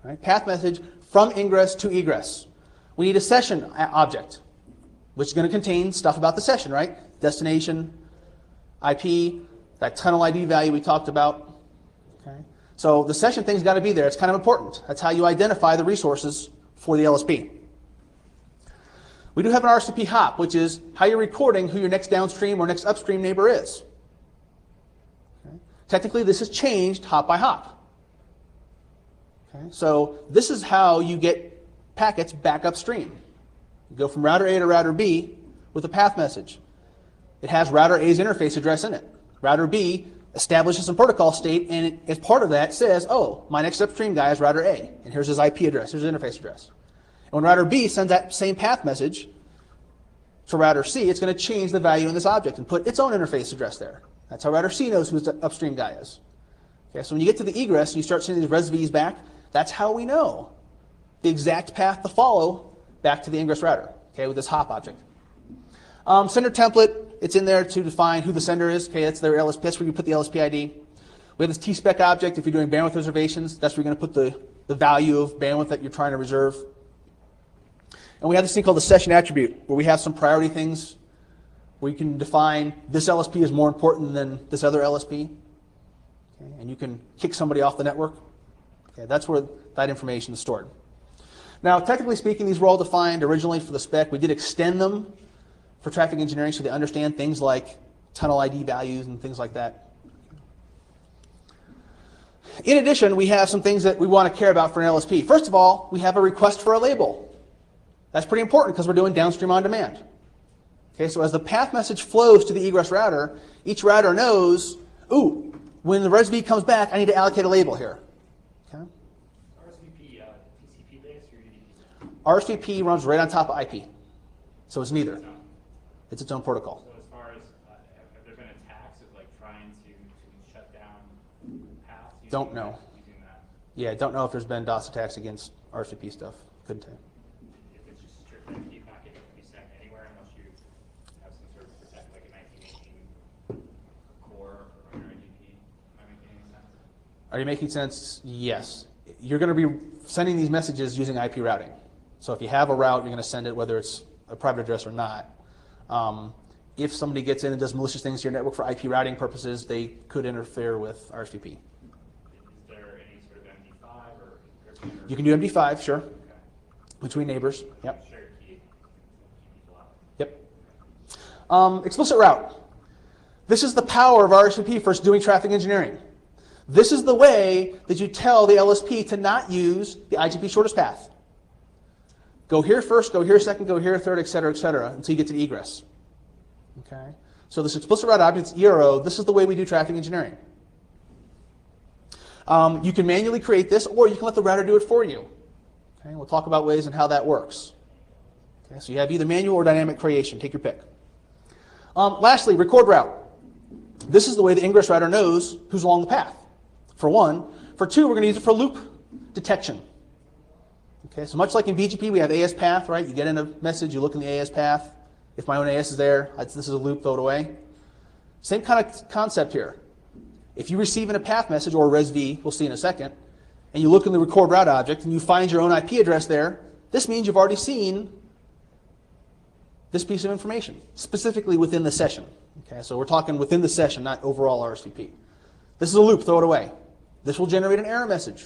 right, path message from ingress to egress, we need a session object, which is going to contain stuff about the session, right? Destination, IP, that tunnel ID value we talked about. Okay, so the session thing's got to be there. It's kind of important. That's how you identify the resources for the LSP. We do have an RSVP hop, which is how you're recording who your next downstream or next upstream neighbor is. Okay. Technically, this is changed hop by hop. Okay. So this is how you get packets back upstream. You go from router A to router B with a path message. It has router A's interface address in it. Router B establishes some protocol state, and as part of that says, oh, my next upstream guy is router A, and here's his IP address, here's his interface address. And when router B sends that same path message to router C, it's going to change the value in this object and put its own interface address there. That's how router C knows who the upstream guy is. Okay, so when you get to the egress and you start sending these resvs back, that's how we know the exact path to follow back to the ingress router, okay, with this hop object. Sender template, it's in there to define who the sender is. Okay, that's their LSP, that's where you put the LSP ID. We have this T-spec object. If you're doing bandwidth reservations, that's where you're going to put the value of bandwidth that you're trying to reserve. And we have this thing called the session attribute, where we have some priority things where you can define this LSP is more important than this other LSP. Okay, and you can kick somebody off the network. Okay, that's where that information is stored. Now, technically speaking, these were all defined originally for the spec. We did extend them for traffic engineering so they understand things like tunnel ID values and things like that. In addition, we have some things that we want to care about for an LSP. First of all, we have a request for a label. That's pretty important because we're doing downstream on demand. Okay, so as the path message flows to the egress router, each router knows, ooh, when the ResV comes back, I need to allocate a label here. Okay? RSVP, TCP based or UDP? RSVP runs right on top of IP. So it's neither. It's its own protocol. So as far as, have there been attacks of like trying to shut down paths? Don't know. Using that? Yeah, don't know if there's been DOS attacks against RSVP stuff. Couldn't tell you. If it's just strict IP packet, it can be sent anywhere unless you have some sort of protect, like a 1918 core or IDP. Am I making any sense? Are you making sense? Yes. You're going to be sending these messages using IP routing. So if you have a route, you're going to send it whether it's a private address or not. If somebody gets in and does malicious things to your network for IP routing purposes, they could interfere with RSVP. Is there any sort of MD5 or encryption? You can do MD5, sure, Okay. between neighbors. Yep. Share key, keep people out. Yep. Explicit route. This is the power of RSVP for doing traffic engineering. This is the way that you tell the LSP to not use the IGP shortest path. Go here first, go here second, go here third, et cetera, until you get to the egress. Okay? So this explicit route object, ERO, this is the way we do traffic engineering. You can manually create this, or you can let the router do it for you. Okay? We'll talk about ways and how that works. Okay? So you have either manual or dynamic creation. Take your pick. Lastly, record route. This is the way the ingress router knows who's along the path, for one. For two, we're going to use it for loop detection. Okay, so much like in BGP, we have AS path, right? You get in a message, you look in the AS path. If my own AS is there, this is a loop, throw it away. Same kind of concept here. If you receive in a path message, or a ResV, we'll see in a second, and you look in the record route object and you find your own IP address there, this means you've already seen this piece of information, specifically within the session. Okay, so we're talking within the session, not overall RSVP. This is a loop, throw it away. This will generate an error message.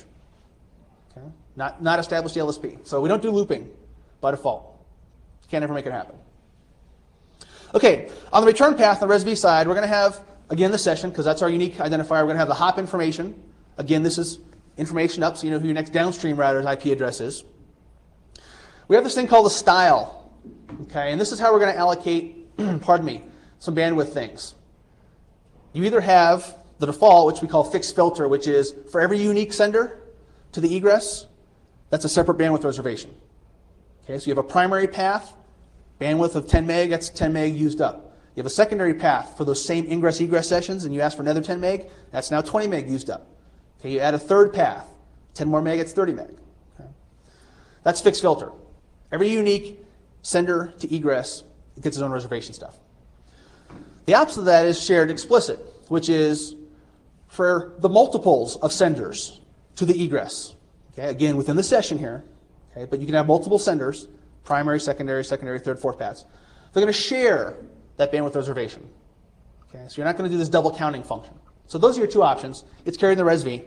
Okay? Not established LSP. So we don't do looping by default. Can't ever make it happen. Okay, on the return path on the ResV side, we're going to have, again, the session, because that's our unique identifier. We're going to have the hop information. Again, this is information up, so you know who your next downstream router's IP address is. We have this thing called the style. Okay, and this is how we're going to allocate, pardon me, some bandwidth things. You either have the default, which we call fixed filter, which is for every unique sender to the egress, that's a separate bandwidth reservation. Okay, so you have a primary path, bandwidth of 10 meg, that's 10 meg used up. You have a secondary path for those same ingress-egress sessions, and you ask for another 10 meg, that's now 20 meg used up. Okay, you add a third path, 10 more meg, it's 30 meg. Okay. That's fixed filter. Every unique sender to egress gets its own reservation stuff. The opposite of that is shared explicit, which is for the multiples of senders to the egress. Okay, again, within the session here, okay, but you can have multiple senders, primary, secondary, third, fourth paths. They're going to share that bandwidth reservation. Okay, so you're not going to do this double counting function. So those are your two options. It's carried in the ResV.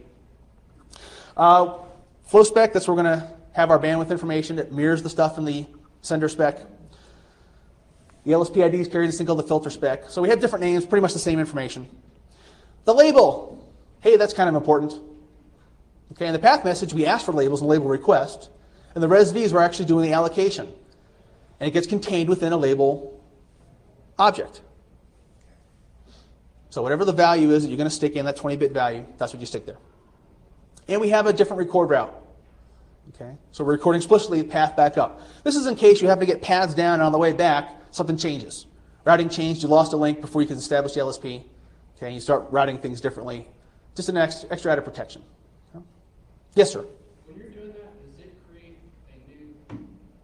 Flow spec, that's where we're going to have our bandwidth information that mirrors the stuff in the sender spec. The LSP IDs carry this thing called the filter spec. So we have different names, pretty much the same information. The label, hey, that's kind of important. Okay, in the path message, we ask for labels and label request. And the ResVs, we're actually doing the allocation. And it gets contained within a label object. So whatever the value is that you're going to stick in, that 20-bit value, that's what you stick there. And we have a different record route. Okay, so we're recording explicitly the path back up. This is in case you have to get paths down and on the way back, something changes. Routing changed, you lost a link before you can establish the LSP. Okay, you start routing things differently. Just an extra added protection. Okay. Yes, sir? When you're doing that, does it create a new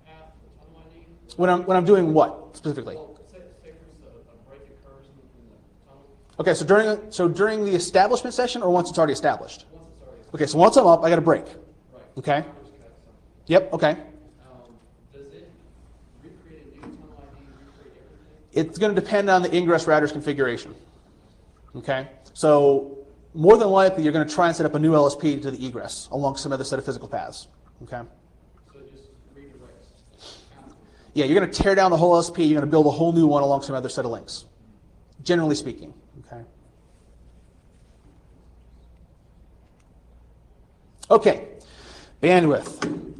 path for tunnel ID? When I'm doing what, specifically? Well, say for instance, a break occurs in the tunnel. Okay, so during the establishment session or once it's already established? Once it's already, Okay, so once I'm up, I got a break. right. Okay. Numbers cut some. Yep, okay. Does it recreate a new tunnel ID, recreate everything? It's going to depend on the ingress router's configuration. Okay, so more than likely you're going to try and set up a new LSP to the egress along some other set of physical paths. Okay. So it just redirects. Yeah, you're going to tear down the whole LSP. You're going to build a whole new one along some other set of links. Generally speaking. Okay. Okay. Bandwidth.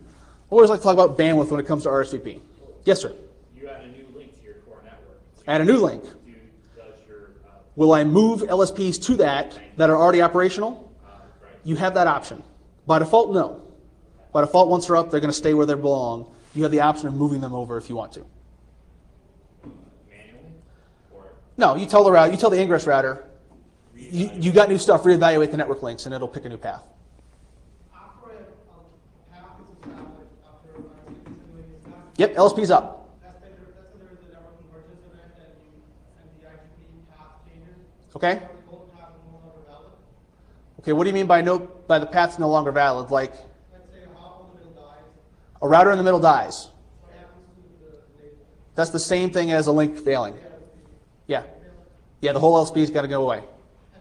Always like to talk about bandwidth when it comes to RSVP. Yes, sir. You add a new link to your core network. Add a new link. Does your, Will I move LSPs to that are already operational? right, You have that option. By default, no. By default, once they're up, they're going to stay where they belong. You have the option of moving them over if you want to. manually? Or No, you tell the ingress router, you got new stuff, reevaluate the network links, and it'll pick a new path. After a path is established, after RSVP signaling is done, Yep, LSP's up. that's when there is a networking participant and the IGP path changes. Okay? The old path is no longer valid. Okay, what do you mean by the path's no longer valid? Like Let's say a hop in the middle dies, a router in the middle dies. what happens to the data? That's the same thing as a link failing. Yeah. Yeah, the whole LSP's got to go away. And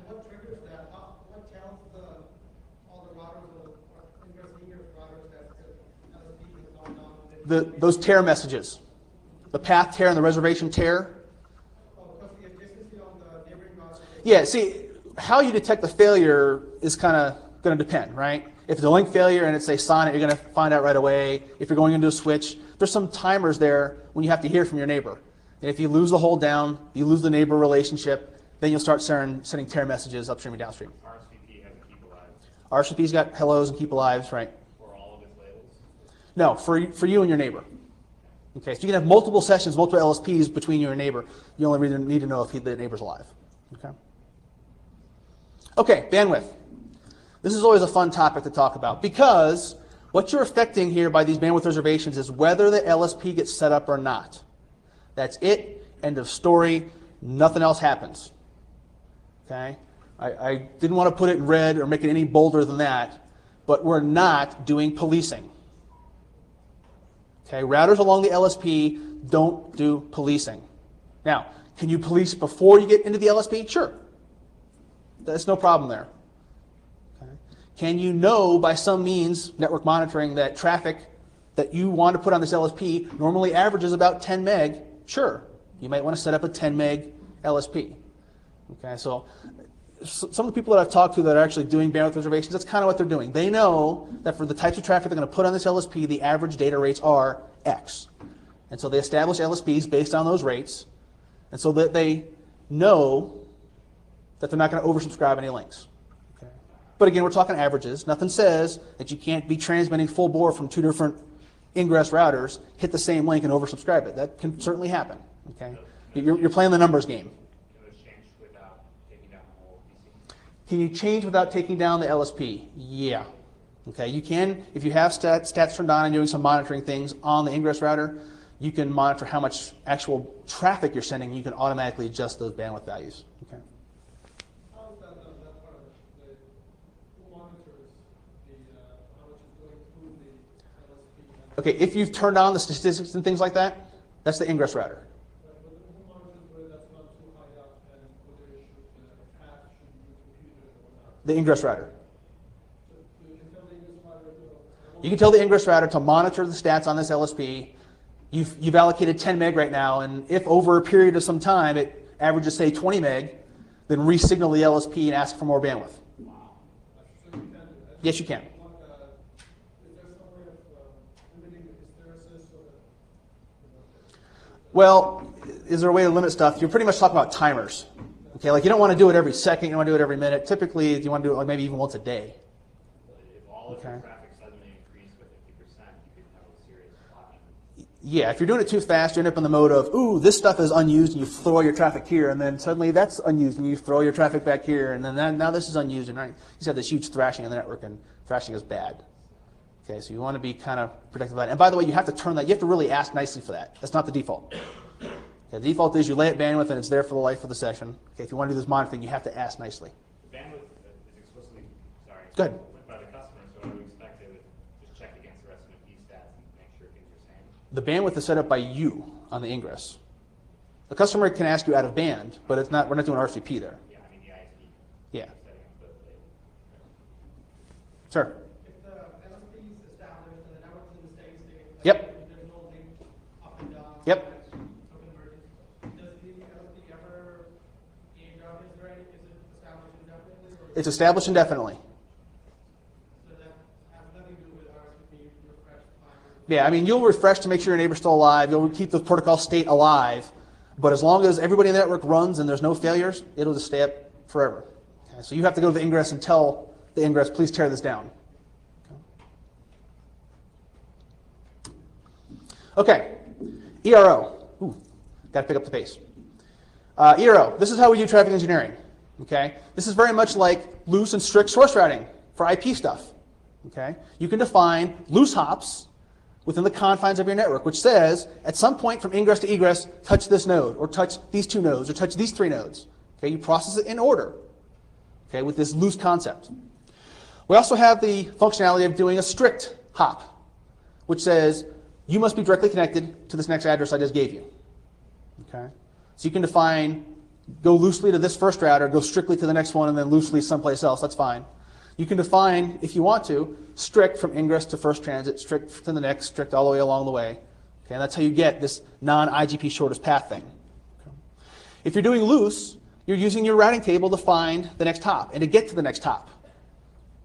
what triggers that? What tells all the routers or ingress routers that the LSP is not down? Those tear messages. The path tear and the reservation tear. Oh, because the adjacency on the neighboring routers. Yeah, see, how you detect the failure is kind of going to depend, right? If it's a link failure and it's a sonnet, you're going to find out right away. If you're going into a switch, there's some timers there when you have to hear from your neighbor. And if you lose the hold down, you lose the neighbor relationship, then you'll start sending tear messages upstream and downstream. RSVP has a keep alive RSVP's got hellos and keep alives, right? for all of its labels? No, for you and your neighbor. Okay, so you can have multiple sessions, multiple LSPs between you and your neighbor. You only really need to know if the neighbor's alive. Okay. Okay, bandwidth. This is always a fun topic to talk about because what you're affecting here by these bandwidth reservations is whether the LSP gets set up or not. That's it. End of story. Nothing else happens. Okay? I didn't want to put it in red or make it any bolder than that, but we're not doing policing. Okay? Routers along the LSP don't do policing. Now, can you police before you get into the LSP? Sure. There's no problem there. Okay? Can you know by some means, network monitoring, that traffic that you want to put on this LSP normally averages about 10 meg? Sure. You might want to set up a 10 meg LSP. Okay, so some of the people that I've talked to that are actually doing bandwidth reservations, that's kind of what they're doing. They know that for the types of traffic they're going to put on this LSP, the average data rates are X. And so they establish LSPs based on those rates, and so that they know that they're not going to oversubscribe any links. Okay. But again, we're talking averages. Nothing says that you can't be transmitting full bore from two different ingress routers, hit the same link and oversubscribe it. That can certainly happen. Okay, you're playing the numbers game. Can those change without taking down the whole PC? Can you change without taking down the LSP? Yeah. Okay, you can, if you have stats turned on and doing some monitoring things on the ingress router, you can monitor how much actual traffic you're sending, and you can automatically adjust those bandwidth values. Okay. How is that done? That part of it? Who monitors how much is going through the LSP? Okay, if you've turned on the statistics and things like that, that's the ingress router. But who monitors whether that's not too high up and whether it should, path should be computed or not? The ingress router. So you can tell the English monitor to. You can tell the ingress router to monitor the stats on this LSP. You've allocated 10 meg right now, and if over a period of some time it averages, say, 20 meg, then re-signal the LSP and ask for more bandwidth. So you can do that. Yes, you can. Is there some way of limiting the hysteresis so that? Well, is there a way to limit stuff? You're pretty much talking about timers. Okay, like you don't want to do it every second, you don't want to do it every minute. Typically, you want to do it like maybe even once a day. If all of Okay. your traffic suddenly increased with 50%, you could have a serious problem. Yeah, if you're doing it too fast, you end up in the mode of, ooh, this stuff is unused, and you throw your traffic here, and then suddenly that's unused, and you throw your traffic back here, and then now this is unused, and you just have this huge thrashing in the network, and thrashing is bad. Okay, so you want to be kind of protective of that. And by the way, you have to turn that, you have to really ask nicely for that. That's not the default. Okay, the default is you lay it bandwidth and it's there for the life of the session. Okay, if you want to do this monitoring, you have to ask nicely. The bandwidth is explicitly, sorry. Go ahead. By the customer, so I would expect they would just check against the rest of the P stats and make sure things are same. The bandwidth is set up by you on the ingress. The customer can ask you out of band, but it's not. We're not doing RCP there. Yeah, I mean the ISP. Yeah. Setting up the Sir. If the LSP is established and the network is in the steady state. Yep. There's no link up and down. Yep. So convergence. Does the LSP ever age out? Is it established indefinitely? Or It's established indefinitely. so that has nothing to do with RSP refresh time? Yeah, I mean, you'll refresh to make sure your neighbor's still alive. You'll keep the protocol state alive. But as long as everybody in the network runs and there's no failures, it'll just stay up forever. Okay, so you have to go to the ingress and tell the ingress, please tear this down. Okay, ERO. Ooh, got to pick up the pace. ERO, this is how we do traffic engineering. Okay, this is very much like loose and strict source routing for IP stuff. Okay, you can define loose hops within the confines of your network, which says at some point from ingress to egress, touch this node, or touch these two nodes, or touch these three nodes. Okay, you process it in order. Okay, with this loose concept. We also have the functionality of doing a strict hop, which says you must be directly connected to this next address I just gave you. Okay, so you can define go loosely to this first router, go strictly to the next one, and then loosely someplace else. That's fine. You can define, if you want to, strict from ingress to first transit, strict to the next, strict all the way along the way. Okay, and that's how you get this non-IGP shortest path thing. Okay. If you're doing loose, you're using your routing table to find the next hop and to get to the next hop.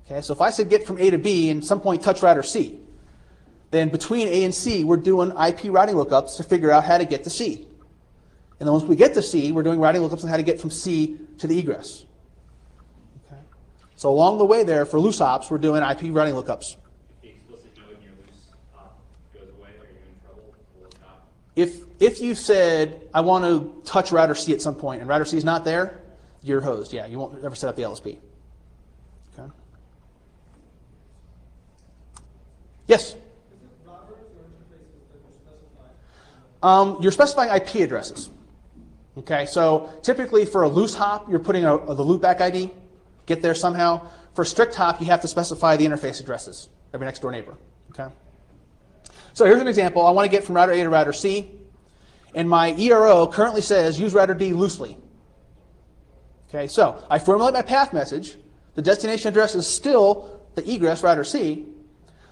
Okay, so if I said get from A to B and some point touch router C, then between A and C, we're doing IP routing lookups to figure out how to get to C. And then once we get to C, we're doing routing lookups on how to get from C to the egress. Okay. So along the way there, for loose hops, we're doing IP routing lookups. If the explicit node in your loose hop goes away, are you in trouble? Will it not? If you said, I want to touch router C at some point, and router C is not there, you're hosed. Yeah, you won't ever set up the LSP. Okay. Yes? Is it routers or interfaces that you specify? You're specifying IP addresses. Okay, so typically for a loose hop, you're putting the loopback ID, get there somehow. For a strict hop, you have to specify the interface addresses of your next door neighbor. Okay. So here's an example. I want to get from router A to router C, and my ERO currently says use router D loosely. Okay, so I formulate my path message. The destination address is still the egress, router C,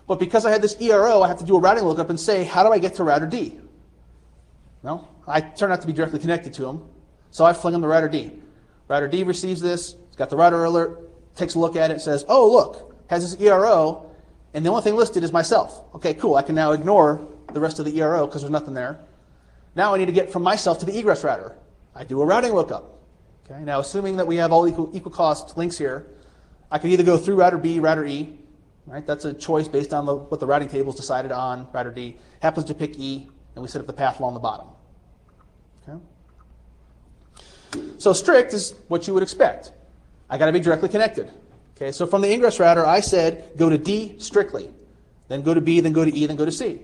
but because I had this ERO, I have to do a routing lookup and say, how do I get to router D? No, I turn out to be directly connected to them, so I fling them to router D. Router D receives this, it's got the router alert, takes a look at it, says, oh, look, has this ERO, and the only thing listed is myself. Okay, cool, I can now ignore the rest of the ERO because there's nothing there. Now I need to get from myself to the egress router. I do a routing lookup. Okay, now assuming that we have all equal cost links here, I could either go through router B, router E, right? That's a choice based on what the routing tables decided on. Router D happens to pick E, and we set up the path along the bottom. Okay. So strict is what you would expect. I got to be directly connected. Okay, so from the ingress router, I said go to D strictly, then go to B, then go to E, then go to C.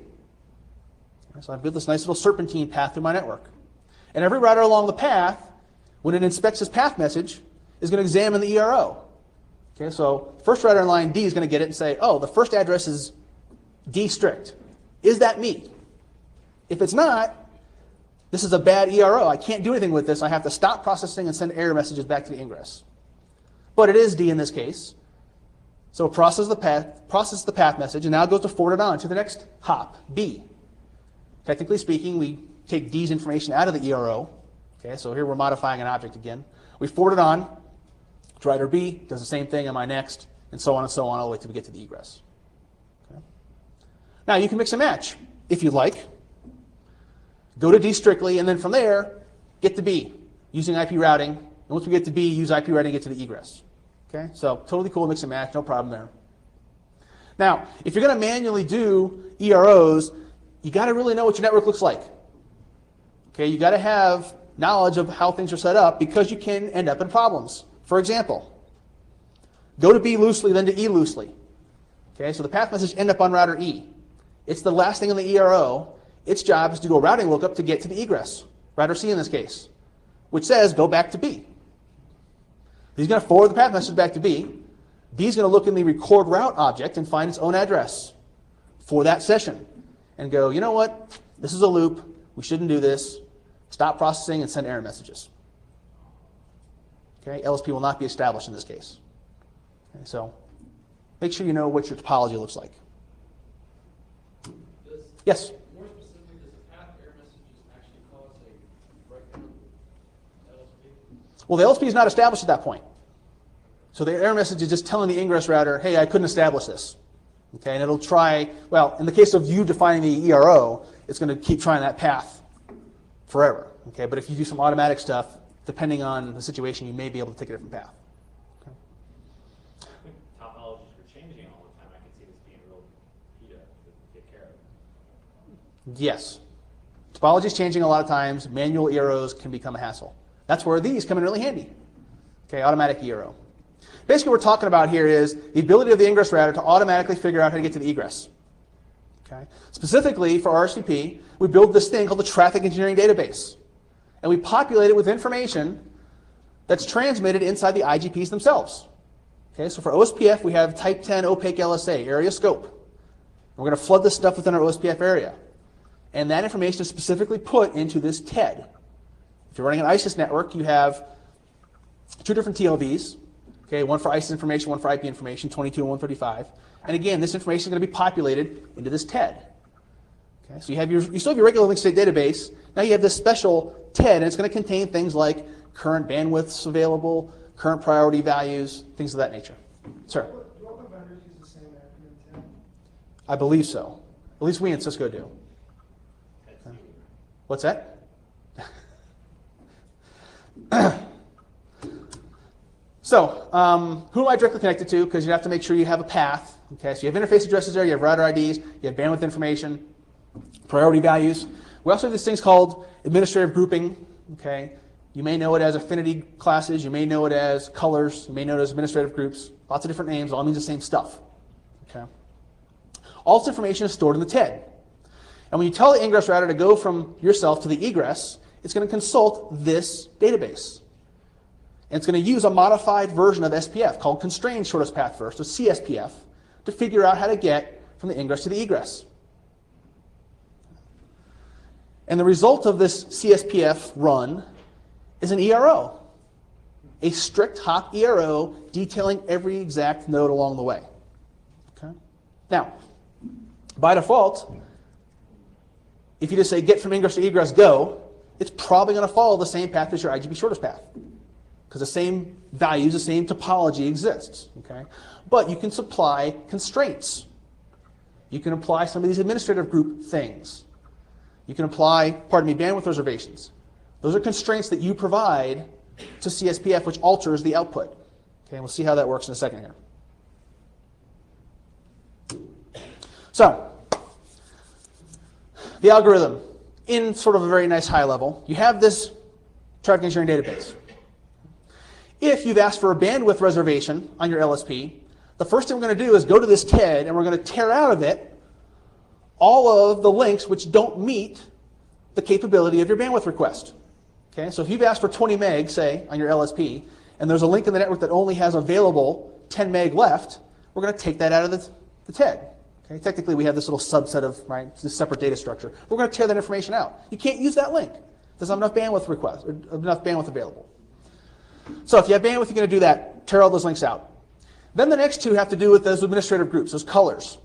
Okay, so I built this nice little serpentine path through my network. And every router along the path, when it inspects this path message, is going to examine the ERO. Okay, so first router in line D is going to get it and say, oh, the first address is D strict. Is that me? If it's not, this is a bad ERO. I can't do anything with this. I have to stop processing and send error messages back to the ingress. But it is D in this case. So it processes the path message, and now it goes to forward it on to the next hop, B. Technically speaking, we take D's information out of the ERO. Okay, so here we're modifying an object again. We forward it on to router B, does the same thing on my next, and so on all the way till we get to the egress. Okay. Now you can mix and match if you'd like. Go to D strictly, and then from there, get to B using IP routing. And once we get to B, use IP routing to get to the egress. Okay, so totally cool mix and match, no problem there. Now, if you're going to manually do EROs, you got to really know what your network looks like. Okay, you got to have knowledge of how things are set up because you can end up in problems. For example, go to B loosely, then to E loosely. Okay, so the path message end up on router E. It's the last thing on the ERO. Its job is to do a routing lookup to get to the egress. router C in this case, which says go back to B. He's going to forward the path message back to B. B is going to look in the record route object and find its own address for that session and go, you know what, this is a loop, we shouldn't do this, stop processing and send error messages. Okay, LSP will not be established in this case. Okay, so make sure you know what your topology looks like. Yes? More specifically, does the path error messages actually cause a breakdown LSP? Well, the LSP is not established at that point. So the error message is just telling the ingress router, hey, I couldn't establish this. Okay, and it'll try, well, in the case of you defining the ERO, it's going to keep trying that path forever. Okay, but if you do some automatic stuff, depending on the situation, you may be able to take a different path. Okay. I think topologies are changing all the time. I can see this being real key to take care of. Yes. Topology is changing a lot of times. Manual EROs can become a hassle. That's where these come in really handy. Okay, automatic ERO. Basically what we're talking about here is the ability of the ingress router to automatically figure out how to get to the egress. Okay. Specifically for RSVP, we build this thing called the traffic engineering database. And we populate it with information that's transmitted inside the IGPs themselves. Okay, so for OSPF, we have type 10 opaque LSA, area scope. We're going to flood this stuff within our OSPF area. And that information is specifically put into this TED. If you're running an ISIS network, you have two different TLVs. Okay, one for ISIS information, one for IP information, 22 and 135. And again, this information is going to be populated into this TED. Okay, so you still have your regular link state database. Now you have this special TED, and it's going to contain things like current bandwidths available, current priority values, things of that nature. Sir? Do all the vendors use the same acronym, Tim? I believe so. At least we in Cisco do. Okay. What's that? So, who am I directly connected to? Because you have to make sure you have a path. Okay, so you have interface addresses there, you have router IDs, you have bandwidth information, priority values. We also have these things called administrative grouping. Okay, you may know it as affinity classes, you may know it as colors, you may know it as administrative groups. Lots of different names, all means the same stuff. Okay, all this information is stored in the TED. And when you tell the ingress router to go from yourself to the egress, it's going to consult this database. And it's going to use a modified version of SPF called constrained shortest path first, or CSPF, to figure out how to get from the ingress to the egress. And the result of this CSPF run is an ERO, a strict hop ERO detailing every exact node along the way. Okay? Now, by default, if you just say get from ingress to egress, go, it's probably going to follow the same path as your IGP shortest path, because the same values, the same topology exists. Okay? But you can supply constraints. You can apply some of these administrative group things. You can apply, bandwidth reservations. Those are constraints that you provide to CSPF, which alters the output. Okay, and we'll see how that works in a second here. So, the algorithm, in sort of a very nice high level, you have this traffic engineering database. If you've asked for a bandwidth reservation on your LSP, the first thing we're going to do is go to this TED and we're going to tear out of it all of the links which don't meet the capability of your bandwidth request. Okay, so if you've asked for 20 meg, say, on your LSP, and there's a link in the network that only has available 10 meg left, we're going to take that out of the TED. Okay, technically, we have this little subset of this separate data structure. We're going to tear that information out. You can't use that link. There's not enough bandwidth request, or enough bandwidth available. So if you have bandwidth, you're going to do that. Tear all those links out. Then the next two have to do with those administrative groups, those colors.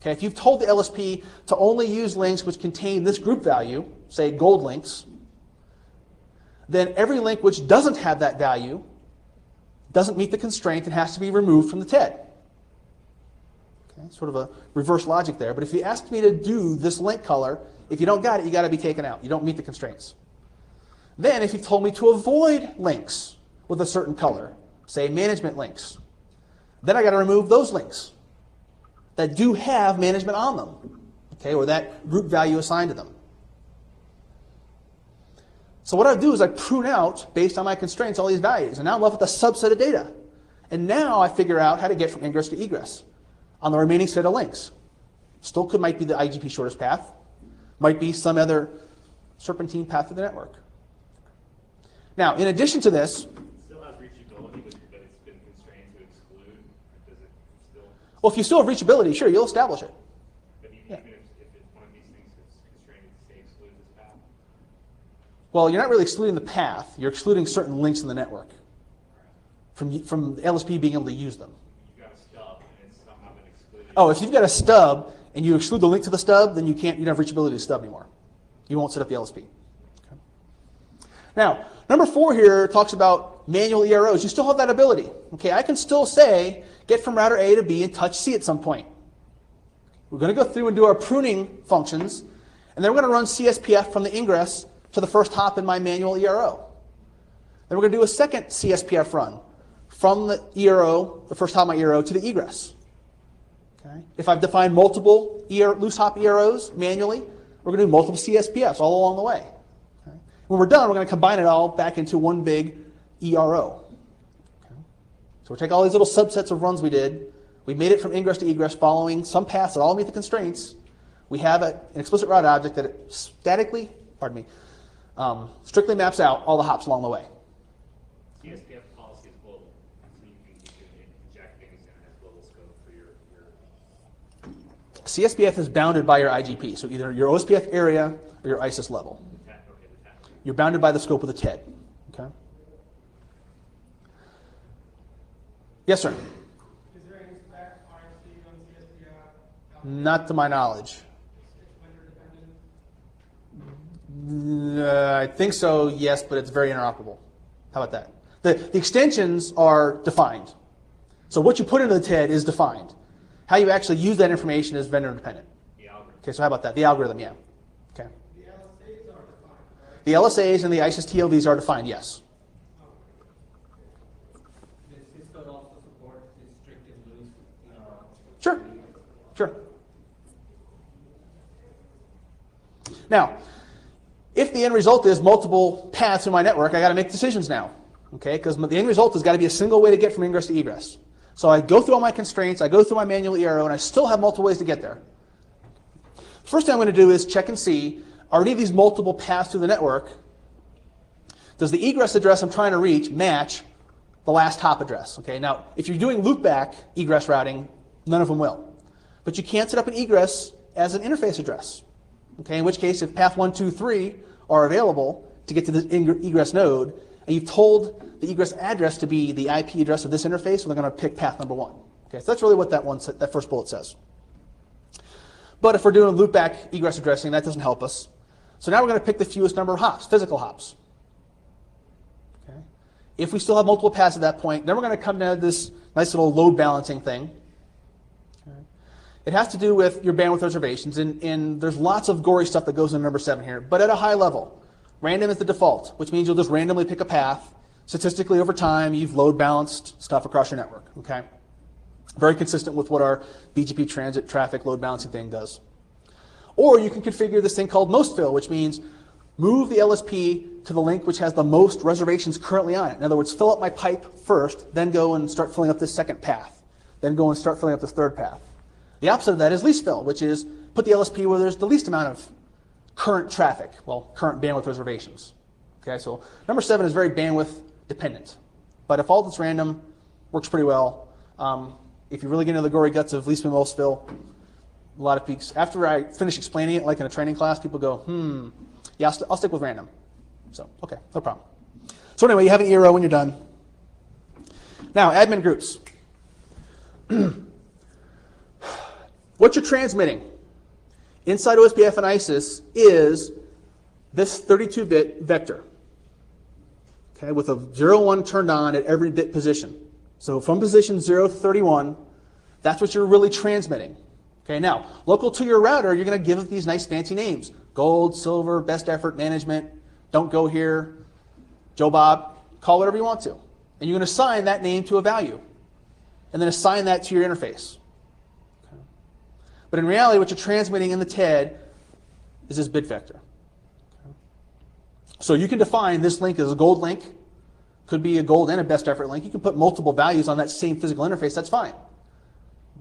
Okay, if you've told the LSP to only use links which contain this group value, say gold links, then every link which doesn't have that value doesn't meet the constraint and has to be removed from the TED. Okay, sort of a reverse logic there. But if you ask me to do this link color, if you don't got it, you got to be taken out. You don't meet the constraints. Then if you told me to avoid links with a certain color, say management links, then I got to remove those links that do have management on them, okay, or that group value assigned to them. So what I do is I prune out, based on my constraints, all these values, and now I'm left with a subset of data. And now I figure out how to get from ingress to egress on the remaining set of links. Still might be the IGP shortest path, might be some other serpentine path to the network. Now, in addition to this, It still has reachability, but it's been constrained to exclude. Does it still? well, if you still have reachability, sure, you'll establish it. But even, Yeah. even if it's one of these things that's constrained to say exclude this path. Well, you're not really excluding the path. You're excluding certain links in the network from the LSP being able to use them. You've got a stub and it's somehow been excluded. Oh, if you've got a stub and you exclude the link to the stub, then you don't have reachability to the stub anymore. You won't set up the LSP. Okay. Now, number 4 here talks about manual EROs. You still have that ability. Okay, I can still say, get from router A to B and touch C at some point. We're going to go through and do our pruning functions, and then we're going to run CSPF from the ingress to the first hop in my manual ERO. Then we're going to do a second CSPF run from the ERO, the first hop of my ERO, to the egress. Okay. If I've defined multiple loose hop EROs manually, we're going to do multiple CSPFs all along the way. Okay. When we're done, we're going to combine it all back into one big ERO. Okay. So we take all these little subsets of runs we did. We made it from ingress to egress following some paths that all meet the constraints. We have an explicit route object that it strictly maps out all the hops along the way. CSPF policy is global, so you can inject things and it has global scope for your CSPF is bounded by your IGP, so either your OSPF area or your ISIS level. the TAP. You're bounded by the scope of the TED. Okay. Yes, sir. Is there any spec RFC on CSPF? Not to my knowledge. It's vendor dependent? I think so, yes, but it's very interoperable. How about that? The extensions are defined. So what you put into the TED is defined. How you actually use that information is vendor independent. The algorithm. Okay, so how about that? The algorithm, yeah. Okay. The LSAs are defined, right? The LSAs and the ISIS TLVs are defined, yes. Does this code also support restricted loose? Sure. Sure. Now, if the end result is multiple paths in my network, I got to make decisions now. Okay, because the end result has got to be a single way to get from ingress to egress. So I go through all my constraints, I go through my manual ERO, and I still have multiple ways to get there. First thing I'm going to do is check and see, are any of these multiple paths through the network, does the egress address I'm trying to reach match the last hop address? Okay, now, if you're doing loopback egress routing, none of them will. But you can't set up an egress as an interface address. Okay, in which case, if path 1, 2, 3 are available to get to the egress node, and you've told the egress address to be the IP address of this interface, so they're going to pick path number 1. Okay, so that's really what that first bullet says. But if we're doing loopback egress addressing, that doesn't help us. So now we're going to pick the fewest number of hops, physical hops. Okay. If we still have multiple paths at that point, then we're going to come down to this nice little load balancing thing. Okay. It has to do with your bandwidth reservations, and there's lots of gory stuff that goes into number 7 here, but at a high level. Random is the default, which means you'll just randomly pick a path. Statistically, over time, you've load balanced stuff across your network. Okay, very consistent with what our BGP transit traffic load balancing thing does. Or you can configure this thing called most fill, which means move the LSP to the link which has the most reservations currently on it. In other words, fill up my pipe first, then go and start filling up this second path, then go and start filling up this third path. The opposite of that is least fill, which is put the LSP where there's the least amount of current traffic, well, current bandwidth reservations. Okay, so number 7 is very bandwidth dependent, but if all that's random, works pretty well. If you really get into the gory guts of least fill, most fill, a lot of peaks. After I finish explaining it, like in a training class, people go, yeah, I'll stick with random. So, okay, no problem. So anyway, you have an ERO when you're done. Now, admin groups. What you're transmitting inside OSPF and ISIS is this 32-bit vector, okay, with a 0-1 turned on at every bit position. So from position 0 to 31, that's what you're really transmitting. Okay, now, local to your router, you're going to give it these nice fancy names. Gold, silver, best effort, management, don't go here, Joe Bob, call whatever you want to. And you're going to assign that name to a value. And then assign that to your interface. Okay. But in reality, what you're transmitting in the TED is this bit vector. Okay. So you can define this link as a gold link. Could be a gold and a best effort link. You can put multiple values on that same physical interface. That's fine.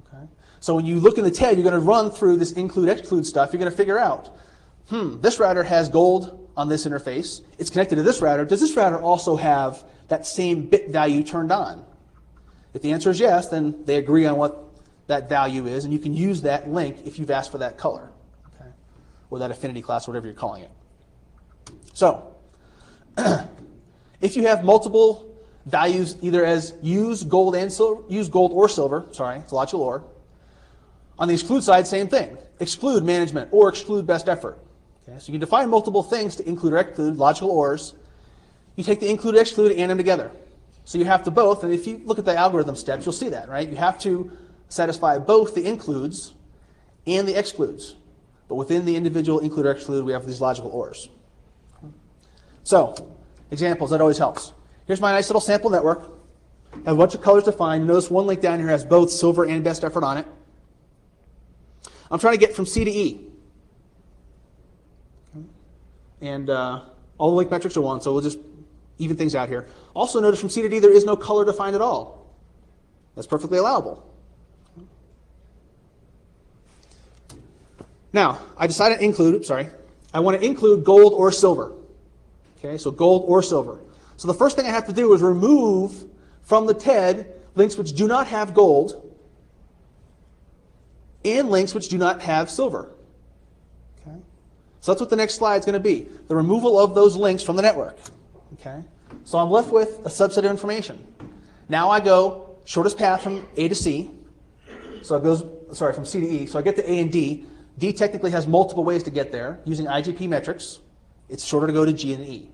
Okay. So when you look in the TED, you're going to run through this include-exclude stuff. You're going to figure out this router has gold on this interface. It's connected to this router. Does this router also have that same bit value turned on? If the answer is yes, then they agree on what that value is, and you can use that link if you've asked for that color, okay? Or that affinity class, whatever you're calling it. So, if you have multiple values, either as use gold or silver, sorry, it's logical OR. On the exclude side, same thing. Exclude management or exclude best effort. Okay, so you can define multiple things to include or exclude, logical ORs. You take the include and exclude and add them together. So you have to both, and if you look at the algorithm steps, you'll see that, right? You have to satisfy both the includes and the excludes. But within the individual include or exclude, we have these logical ORs. So, examples, that always helps. Here's my nice little sample network. I have a bunch of colors defined. Notice one link down here has both silver and best effort on it. I'm trying to get from C to E. And all the link metrics are 1, so we'll just even things out here. Also notice from C to D there is no color defined at all. That's perfectly allowable. Now, I decided to include, I want to include gold or silver. Okay, so gold or silver. So the first thing I have to do is remove from the TED links which do not have gold and links which do not have silver. Okay? So that's what the next slide is going to be, the removal of those links from the network. Okay? So I'm left with a subset of information. Now I go shortest path from A to C. So it goes, from C to E. So I get to A and D. D technically has multiple ways to get there using IGP metrics. It's shorter to go to G and E.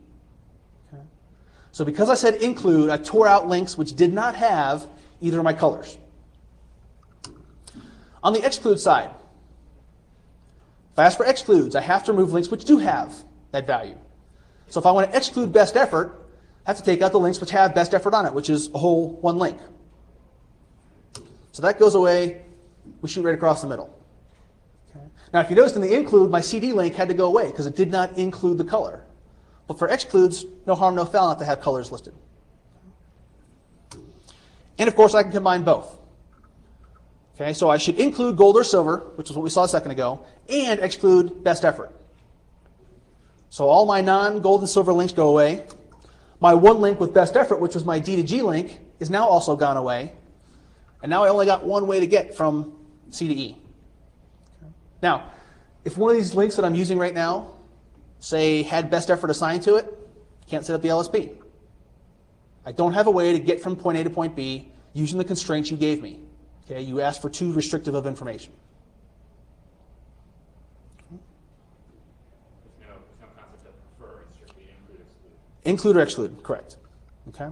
Okay? So because I said include, I tore out links which did not have either of my colors. On the exclude side, if I ask for excludes, I have to remove links which do have that value. So if I want to exclude best effort, I have to take out the links which have best effort on it, which is a whole one link. So that goes away. We shoot right across the middle. Okay. Now, if you noticed in the include, my CD link had to go away because it did not include the color. But for excludes, no harm, no foul not to have colors listed. And of course, I can combine both. Okay, so I should include gold or silver, which is what we saw a second ago, and exclude best effort. So all my non-gold and silver links go away. My one link with best effort, which was my D to G link, is now also gone away. And now I only got one way to get from C to E. Okay. Now, if one of these links that I'm using right now, say, had best effort assigned to it, can't set up the LSP. I don't have a way to get from point A to point B using the constraints you gave me. Okay, you asked for too restrictive of information. There's no concept of prefer, it's strictly include, exclude. Include or exclude, correct. Okay.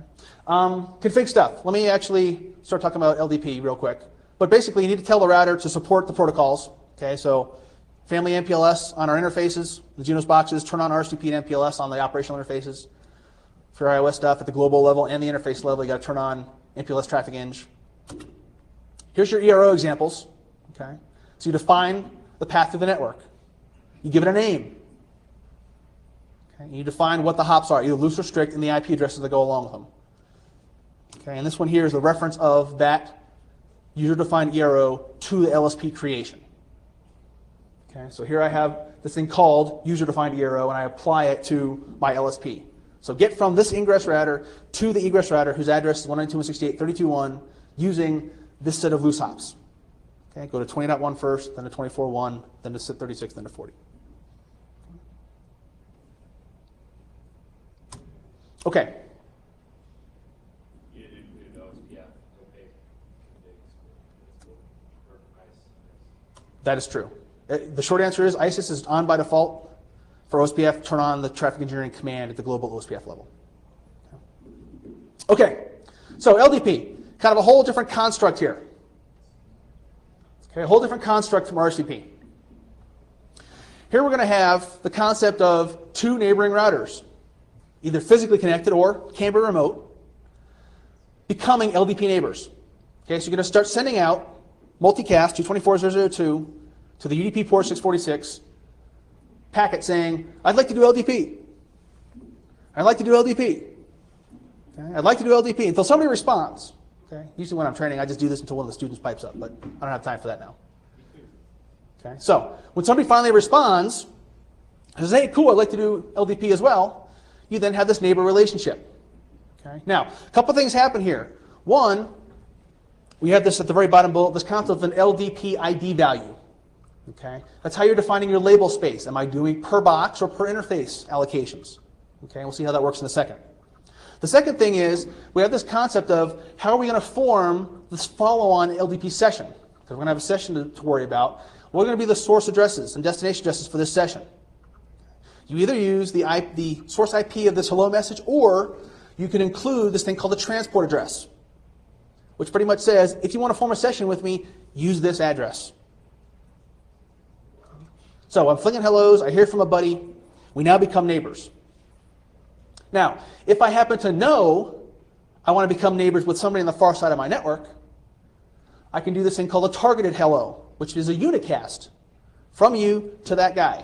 Config stuff. Let me actually start talking about LDP real quick. But basically, you need to tell the router to support the protocols. Okay, so family MPLS on our interfaces, the Junos boxes, turn on RSVP and MPLS on the operational interfaces. For your iOS stuff at the global level and the interface level, you got to turn on MPLS traffic eng. Here's your ERO examples. Okay, so you define the path through the network. You give it a name. Okay, you define what the hops are, either loose or strict, and the IP addresses that go along with them. Okay, and this one here is the reference of that user-defined ERO to the LSP creation. Okay, so here I have this thing called user-defined ERO, and I apply it to my LSP. So get from this ingress router to the egress router, whose address is 192.168.32.1, using this set of loose hops. Okay, go to 20.1 first, then to 24.1, then to 36, then to 40. Okay. You didn't include those, yeah, opaque, or ice. That is true. The short answer is ISIS is on by default. For OSPF, turn on the traffic engineering command at the global OSPF level. Okay, so LDP, kind of a whole different construct here. Okay, a whole different construct from RSVP. Here we're going to have the concept of two neighboring routers, either physically connected or can be remote, becoming LDP neighbors. Okay, so you're going to start sending out multicast 224.0.0.2 to the UDP port 646 packet saying, I'd like to do LDP. I'd like to do LDP. Okay, I'd like to do LDP until somebody responds. Okay, usually when I'm training, I just do this until one of the students pipes up, but I don't have time for that now. Okay, so when somebody finally responds, says, hey, cool, I'd like to do LDP as well. You then have this neighbor relationship. Okay? Now, a couple things happen here. One, we have this at the very bottom below, this concept of an LDP ID value. Okay? That's how you're defining your label space. Am I doing per box or per interface allocations? Okay, we'll see how that works in a second. The second thing is we have this concept of how are we going to form this follow-on LDP session? Because we're going to have a session to worry about. What are going to be the source addresses and destination addresses for this session? You either use the source IP of this hello message, or you can include this thing called the transport address, which pretty much says, if you want to form a session with me, use this address. So I'm flinging hellos, I hear from a buddy, we now become neighbors. Now, if I happen to know I want to become neighbors with somebody on the far side of my network, I can do this thing called a targeted hello, which is a unicast from you to that guy.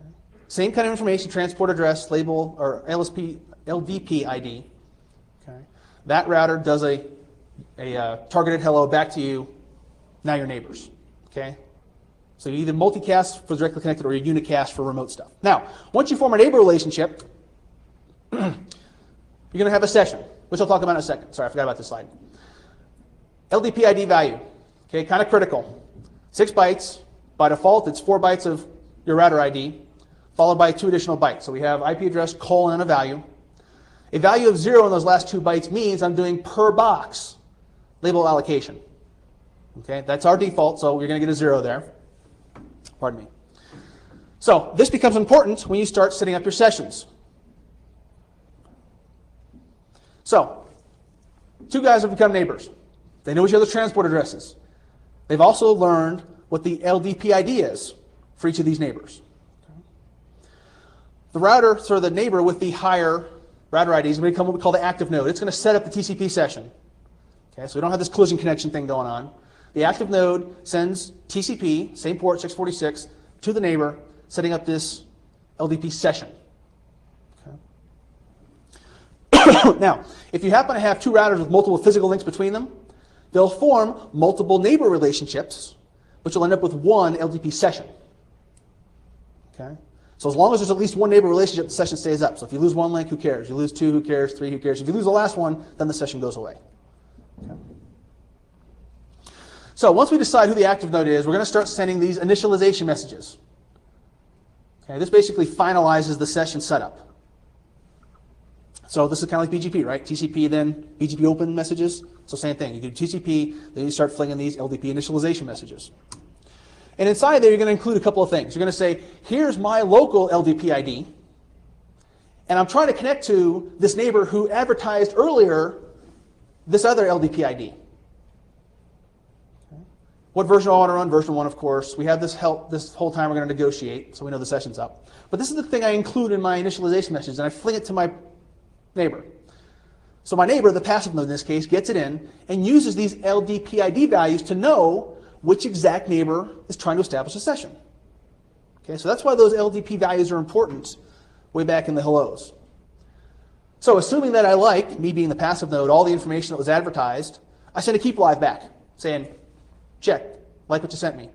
Okay. Same kind of information, transport address, label, or LDP ID. Okay. That router does a targeted hello back to you. Now you're neighbors. Okay. So you either multicast for directly connected or you unicast for remote stuff. Now, once you form a neighbor relationship, you're going to have a session, which I'll talk about in a second. Sorry, I forgot about this slide. LDP ID value, okay, kind of critical. 6 bytes. By default, it's 4 bytes of your router ID, followed by 2 additional bytes. So we have IP address, colon, and a value. A value of 0 in those last 2 bytes means I'm doing per box label allocation. Okay, that's our default, so you're going to get a 0 there. Pardon me. So this becomes important when you start setting up your sessions. So 2 guys have become neighbors. They know each other's transport addresses. They've also learned what the LDP ID is for each of these neighbors. The router, sort of the neighbor with the higher router ID, is going to become what we call the active node. It's going to set up the TCP session. Okay, so we don't have this collision connection thing going on. The active node sends TCP, same port, 646, to the neighbor, setting up this LDP session. Okay. Now, if you happen to have 2 routers with multiple physical links between them, they'll form multiple neighbor relationships, which will end up with 1 LDP session. Okay? So as long as there's at least 1 neighbor relationship, the session stays up. So if you lose 1 link, who cares? You lose 2, who cares? 3, who cares? If you lose the last one, then the session goes away. Okay. So once we decide who the active node is, we're going to start sending these initialization messages. Okay, this basically finalizes the session setup. So this is kind of like BGP, right? TCP, then BGP open messages. So same thing. You do TCP, then you start flinging these LDP initialization messages. And inside there, you're going to include a couple of things. You're going to say, here's my local LDP ID, and I'm trying to connect to this neighbor who advertised earlier this other LDP ID. What version do I want to run? Version 1, of course. We have this help this whole time we're going to negotiate, so we know the session's up. But this is the thing I include in my initialization message, and I fling it to my neighbor. So my neighbor, the passive node in this case, gets it in and uses these LDP ID values to know which exact neighbor is trying to establish a session. Okay, so that's why those LDP values are important way back in the hellos. So assuming that I like, me being the passive node, all the information that was advertised, I send a keep live back saying, check, like what you sent me.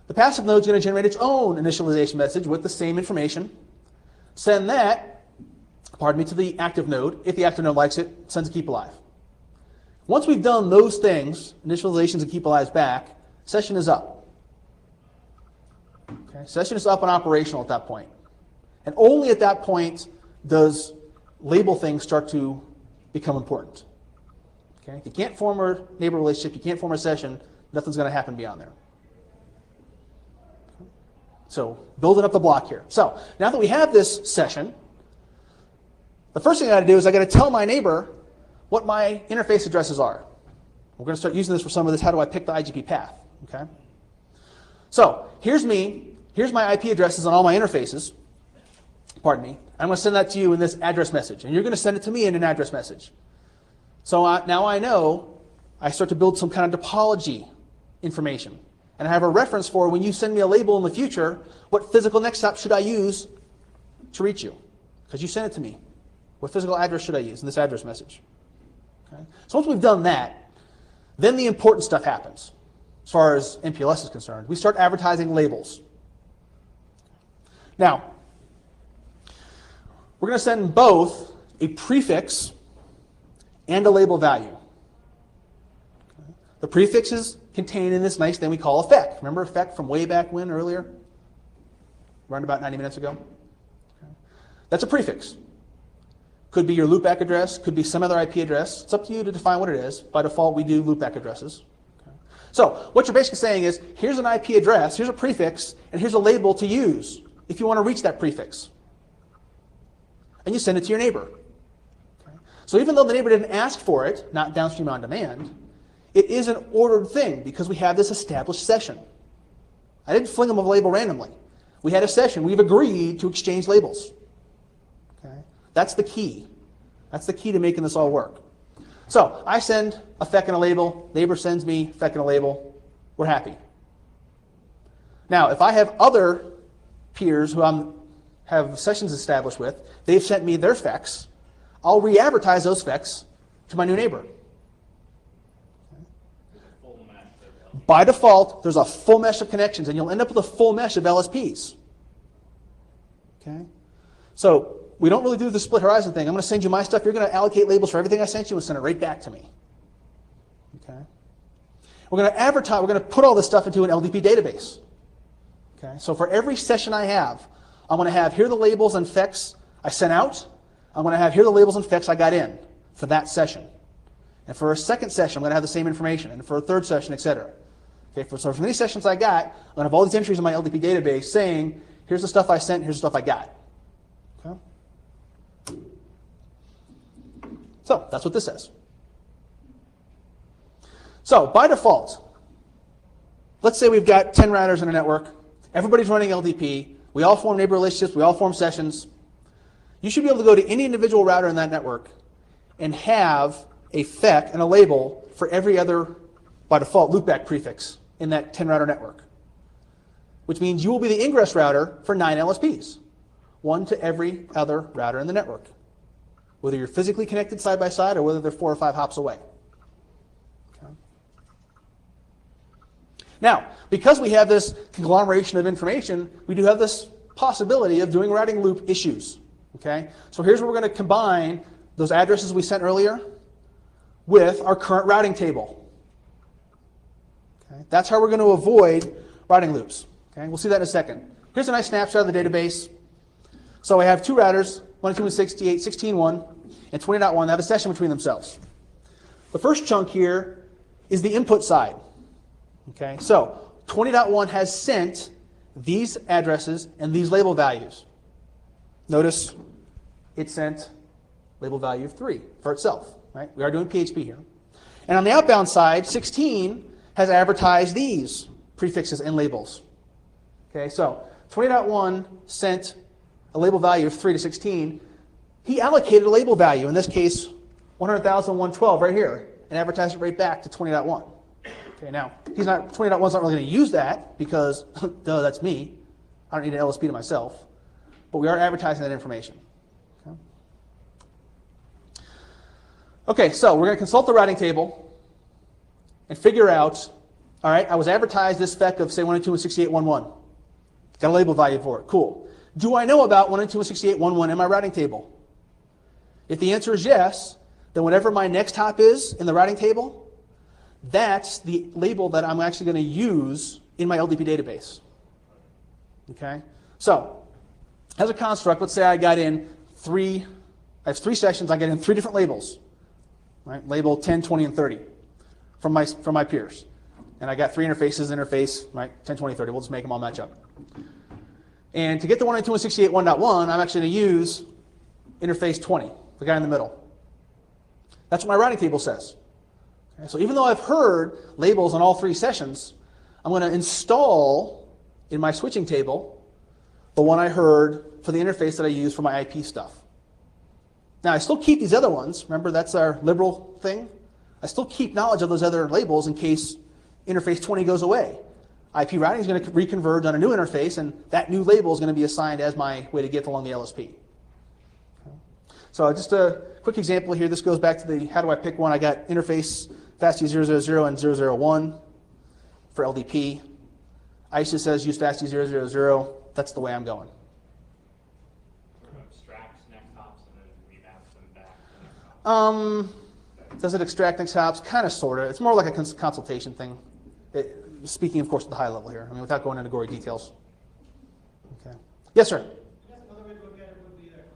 The passive node is going to generate its own initialization message with the same information. Send that, pardon me, to the active node. If the active node likes it, sends a keep alive. Once we've done those things, initializations and keep alives back, session is up. Okay? Session is up and operational at that point. And only at that point does label things start to become important. Okay? If you can't form a neighbor relationship, you can't form a session, nothing's going to happen beyond there. So building up the block here. So now that we have this session, the first thing I got to do is I got to tell my neighbor what my interface addresses are. We're going to start using this for some of this. How do I pick the IGP path? Okay. So here's me. Here's my IP addresses on all my interfaces. Pardon me. I'm going to send that to you in this address message, and you're going to send it to me in an address message. So now I know I start to build some kind of topology information. And I have a reference for when you send me a label in the future, what physical next stop should I use to reach you? Because you sent it to me. What physical address should I use in this address message? Okay. So once we've done that, then the important stuff happens. As far as MPLS is concerned, we start advertising labels. Now, we're going to send both a prefix and a label value. The prefix is contained in this nice thing we call effect. Remember effect from way back when, earlier? Around about 90 minutes ago? Okay. That's a prefix. Could be your loopback address, could be some other IP address. It's up to you to define what it is. By default, we do loopback addresses. Okay. So what you're basically saying is, here's an IP address, here's a prefix, and here's a label to use if you want to reach that prefix. And you send it to your neighbor. Okay. So even though the neighbor didn't ask for it, not downstream on demand, it is an ordered thing because we have this established session. I didn't fling them a label randomly. We had a session. We've agreed to exchange labels. Okay? That's the key. That's the key to making this all work. So I send a FEC and a label. Neighbor sends me FEC and a label. We're happy. Now, if I have other peers who have sessions established with, they've sent me their FECs, I'll re-advertise those FECs to my new neighbor. By default, there's a full mesh of connections, and you'll end up with a full mesh of LSPs. Okay? So we don't really do the split horizon thing. I'm going to send you my stuff. You're going to allocate labels for everything I sent you and send it right back to me. Okay? We're going to advertise. We're going to put all this stuff into an LDP database. Okay? So for every session I have, I'm going to have here are the labels and FECs I sent out. I'm going to have here are the labels and FECs I got in for that session. And for a second session, I'm going to have the same information. And for a third session, et cetera. Okay, so for many sessions I got, I'm going to have all these entries in my LDP database saying, here's the stuff I sent, here's the stuff I got. Okay? So that's what this says. So by default, let's say we've got 10 routers in a network. Everybody's running LDP. We all form neighbor relationships. We all form sessions. You should be able to go to any individual router in that network and have a FEC and a label for every other, by default, loopback prefix in that 10 router network, which means you will be the ingress router for 9 LSPs, one to every other router in the network, whether you're physically connected side by side or whether they're 4 or 5 hops away. Okay. Now, because we have this conglomeration of information, we do have this possibility of doing routing loop issues. Okay? So here's where we're going to combine those addresses we sent earlier with our current routing table. Okay? That's how we're going to avoid routing loops. Okay? We'll see that in a second. Here's a nice snapshot of the database. So I have 2 routers, 192.168, 16.1, and 20.1 that have a session between themselves. The first chunk here is the input side. Okay? So 20.1 has sent these addresses and these label values. Notice it sent label value of 3 for itself. Right? We are doing PHP here. And on the outbound side, 16 has advertised these prefixes and labels. Okay, so 20.1 sent a label value of 3 to 16. He allocated a label value, in this case 100,112 right here, and advertised it right back to 20.1. Okay, now 20.1's not really going to use that because, duh, that's me. I don't need an LSP to myself. But we are advertising that information. Okay, so we're going to consult the routing table and figure out, all right, I was advertised this spec of, say, 192.168.1.1. Got a label value for it. Cool. Do I know about 192.168.1.1 in my routing table? If the answer is yes, then whatever my next hop is in the routing table, that's the label that I'm actually going to use in my LDP database. Okay? So, as a construct, let's say I got in I have 3 sessions, I get in 3 different labels. Right? Label 10, 20, and 30 from my peers. And I got 3 interfaces, right? 10, 20, 30. We'll just make them all match up. And to get the 192.168.1.1, I'm actually going to use interface 20, the guy in the middle. That's what my routing table says. Okay? So even though I've heard labels on all 3 sessions, I'm going to install in my switching table the one I heard for the interface that I use for my IP stuff. Now, I still keep these other ones. Remember, that's our liberal thing. I still keep knowledge of those other labels in case interface 20 goes away. IP routing is going to reconverge on a new interface, and that new label is going to be assigned as my way to get along the LSP. Okay. So just a quick example here. This goes back to the how do I pick one. I got interface FAST000 and 001 for LDP. ISIS says use FAST000. That's the way I'm going. Does it extract next hops? Kind of, sort of. It's more like a consultation thing. Speaking, of course, at the high level here. I mean, without going into gory details. Okay. Yes, sir. I guess another way to look at it would be that,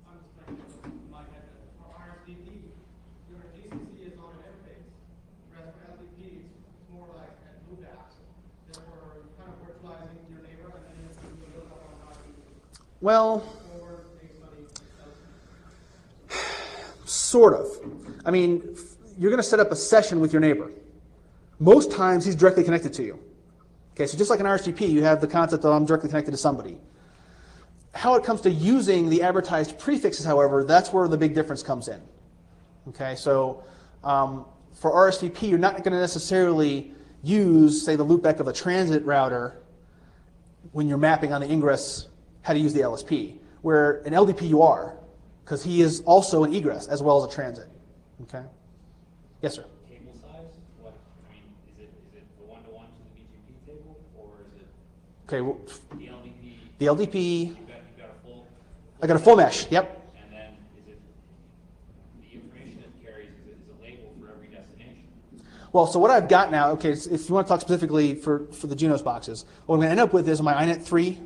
I'm just trying to put my head in, for RSDP, your ACC is on an interface, whereas for LDP, it's more like at loop apps. Therefore, you're kind of virtualizing your neighbor, and then you can look up on how to Well, forward things study. sort of. I mean, you're going to set up a session with your neighbor. Most times, he's directly connected to you. Okay, so just like an RSVP, you have the concept of I'm directly connected to somebody. How it comes to using the advertised prefixes, however, that's where the big difference comes in. Okay, so for RSVP, you're not going to necessarily use, say, the loopback of a transit router when you're mapping on the ingress how to use the LSP, where an LDP you are, because he is also an egress as well as a transit. Okay? Yes, sir. Table size? What, I mean, is it the one-to-one to the BGP table, or is it Okay, well, the LDP? the LDP, You've got a full. I got a full mesh, yep. And then is it the information it carries? Is it labeled for every destination? Well, so what I've got now, okay, if you want to talk specifically for the Junos boxes, what I'm going to end up with is my INET 3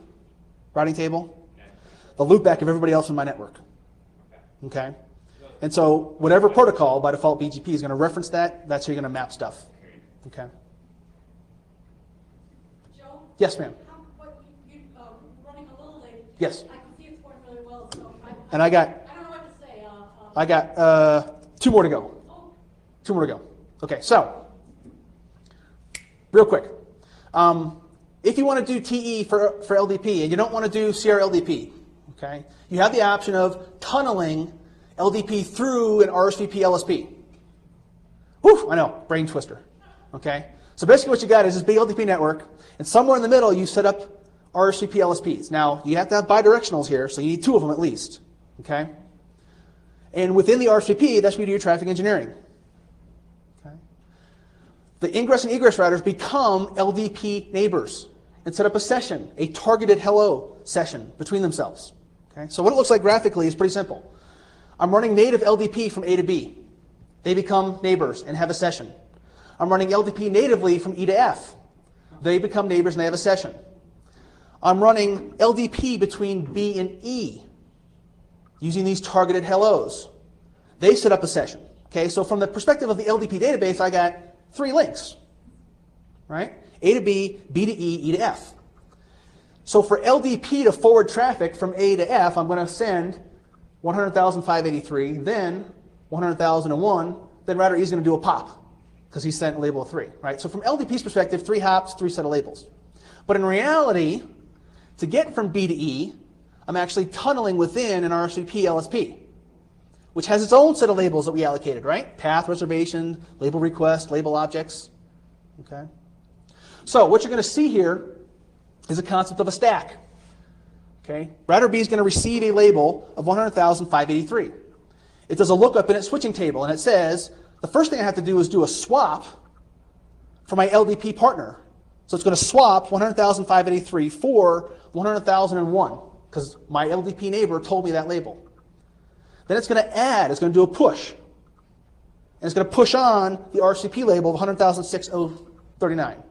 routing table, Okay. the loopback of everybody else in my network. Okay. Okay? And so whatever protocol, by default BGP, is going to reference that, that's how you're going to map stuff. Okay? Joe? Yes, ma'am. You running a little late. Yes. I can see it's going really well, so And I got I don't know what to say. I got 2 more to go. Oh, 2 more to go. Okay, so real quick. If you want to do TE for LDP and you don't want to do CRLDP, okay, you have the option of tunneling LDP through an RSVP LSP. Whew, I know, brain twister. Okay, so basically what you got is this big LDP network, and somewhere in the middle you set up RSVP LSPs. Now, you have to have bidirectionals here, so you need 2 of them at least. Okay, and within the RSVP, that's where you do your traffic engineering. Okay, the ingress and egress routers become LDP neighbors and set up a session, a targeted hello session between themselves. Okay, so what it looks like graphically is pretty simple. I'm running native LDP from A to B. They become neighbors and have a session. I'm running LDP natively from E to F. They become neighbors and they have a session. I'm running LDP between B and E using these targeted hellos. They set up a session. Okay, so from the perspective of the LDP database, I got 3 links, right? A to B, B to E, E to F. So for LDP to forward traffic from A to F, I'm going to send 100,583, then 100,001, then router E is going to do a pop because he sent a label of 3, right? So from LDP's perspective, 3 hops, 3 set of labels. But in reality, to get from B to E, I'm actually tunneling within an RSVP LSP, which has its own set of labels that we allocated, right? Path, reservation, label request, label objects, okay? So what you're going to see here is a concept of a stack. Okay, router B is going to receive a label of 100,583. It does a lookup in its switching table, and it says, the first thing I have to do is do a swap for my LDP partner. So it's going to swap 100,583 for 100,001, because my LDP neighbor told me that label. Then it's going to add, it's going to do a push. And it's going to push on the RCP label of 100,006.039.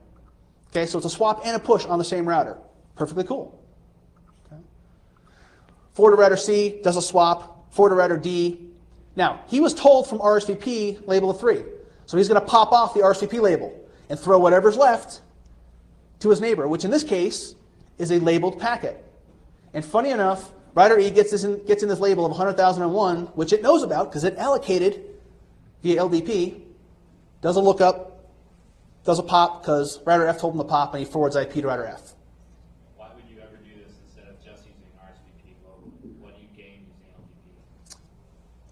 Okay, so it's a swap and a push on the same router. Perfectly cool. Forward to router C, does a swap. Forward to router D. Now, he was told from RSVP label of 3. So he's going to pop off the RSVP label and throw whatever's left to his neighbor, which in this case is a labeled packet. And funny enough, router E gets in this label of 100,001, which it knows about because it allocated via LDP, does a lookup, does a pop because router F told him to pop, and he forwards IP to router F. Why would you ever do this instead of just using RSVP? What do you gain using LDP?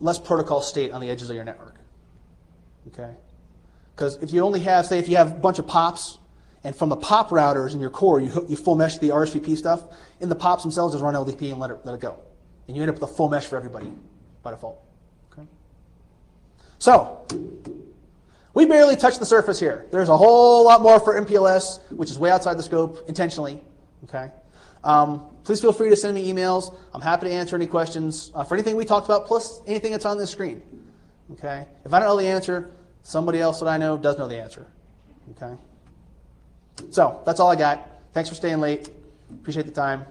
Less protocol state on the edges of your network. Okay? Because if you only have, say, if you have a bunch of pops, and from the pop routers in your core, you full mesh the RSVP stuff, in the pops themselves, just run LDP and let it go. And you end up with a full mesh for everybody by default. Okay? So, we barely touched the surface here. There's a whole lot more for MPLS, which is way outside the scope, intentionally. Okay? Please feel free to send me emails. I'm happy to answer any questions for anything we talked about, plus anything that's on this screen. Okay? If I don't know the answer, somebody else that I know does know the answer. Okay? So, that's all I got. Thanks for staying late. Appreciate the time.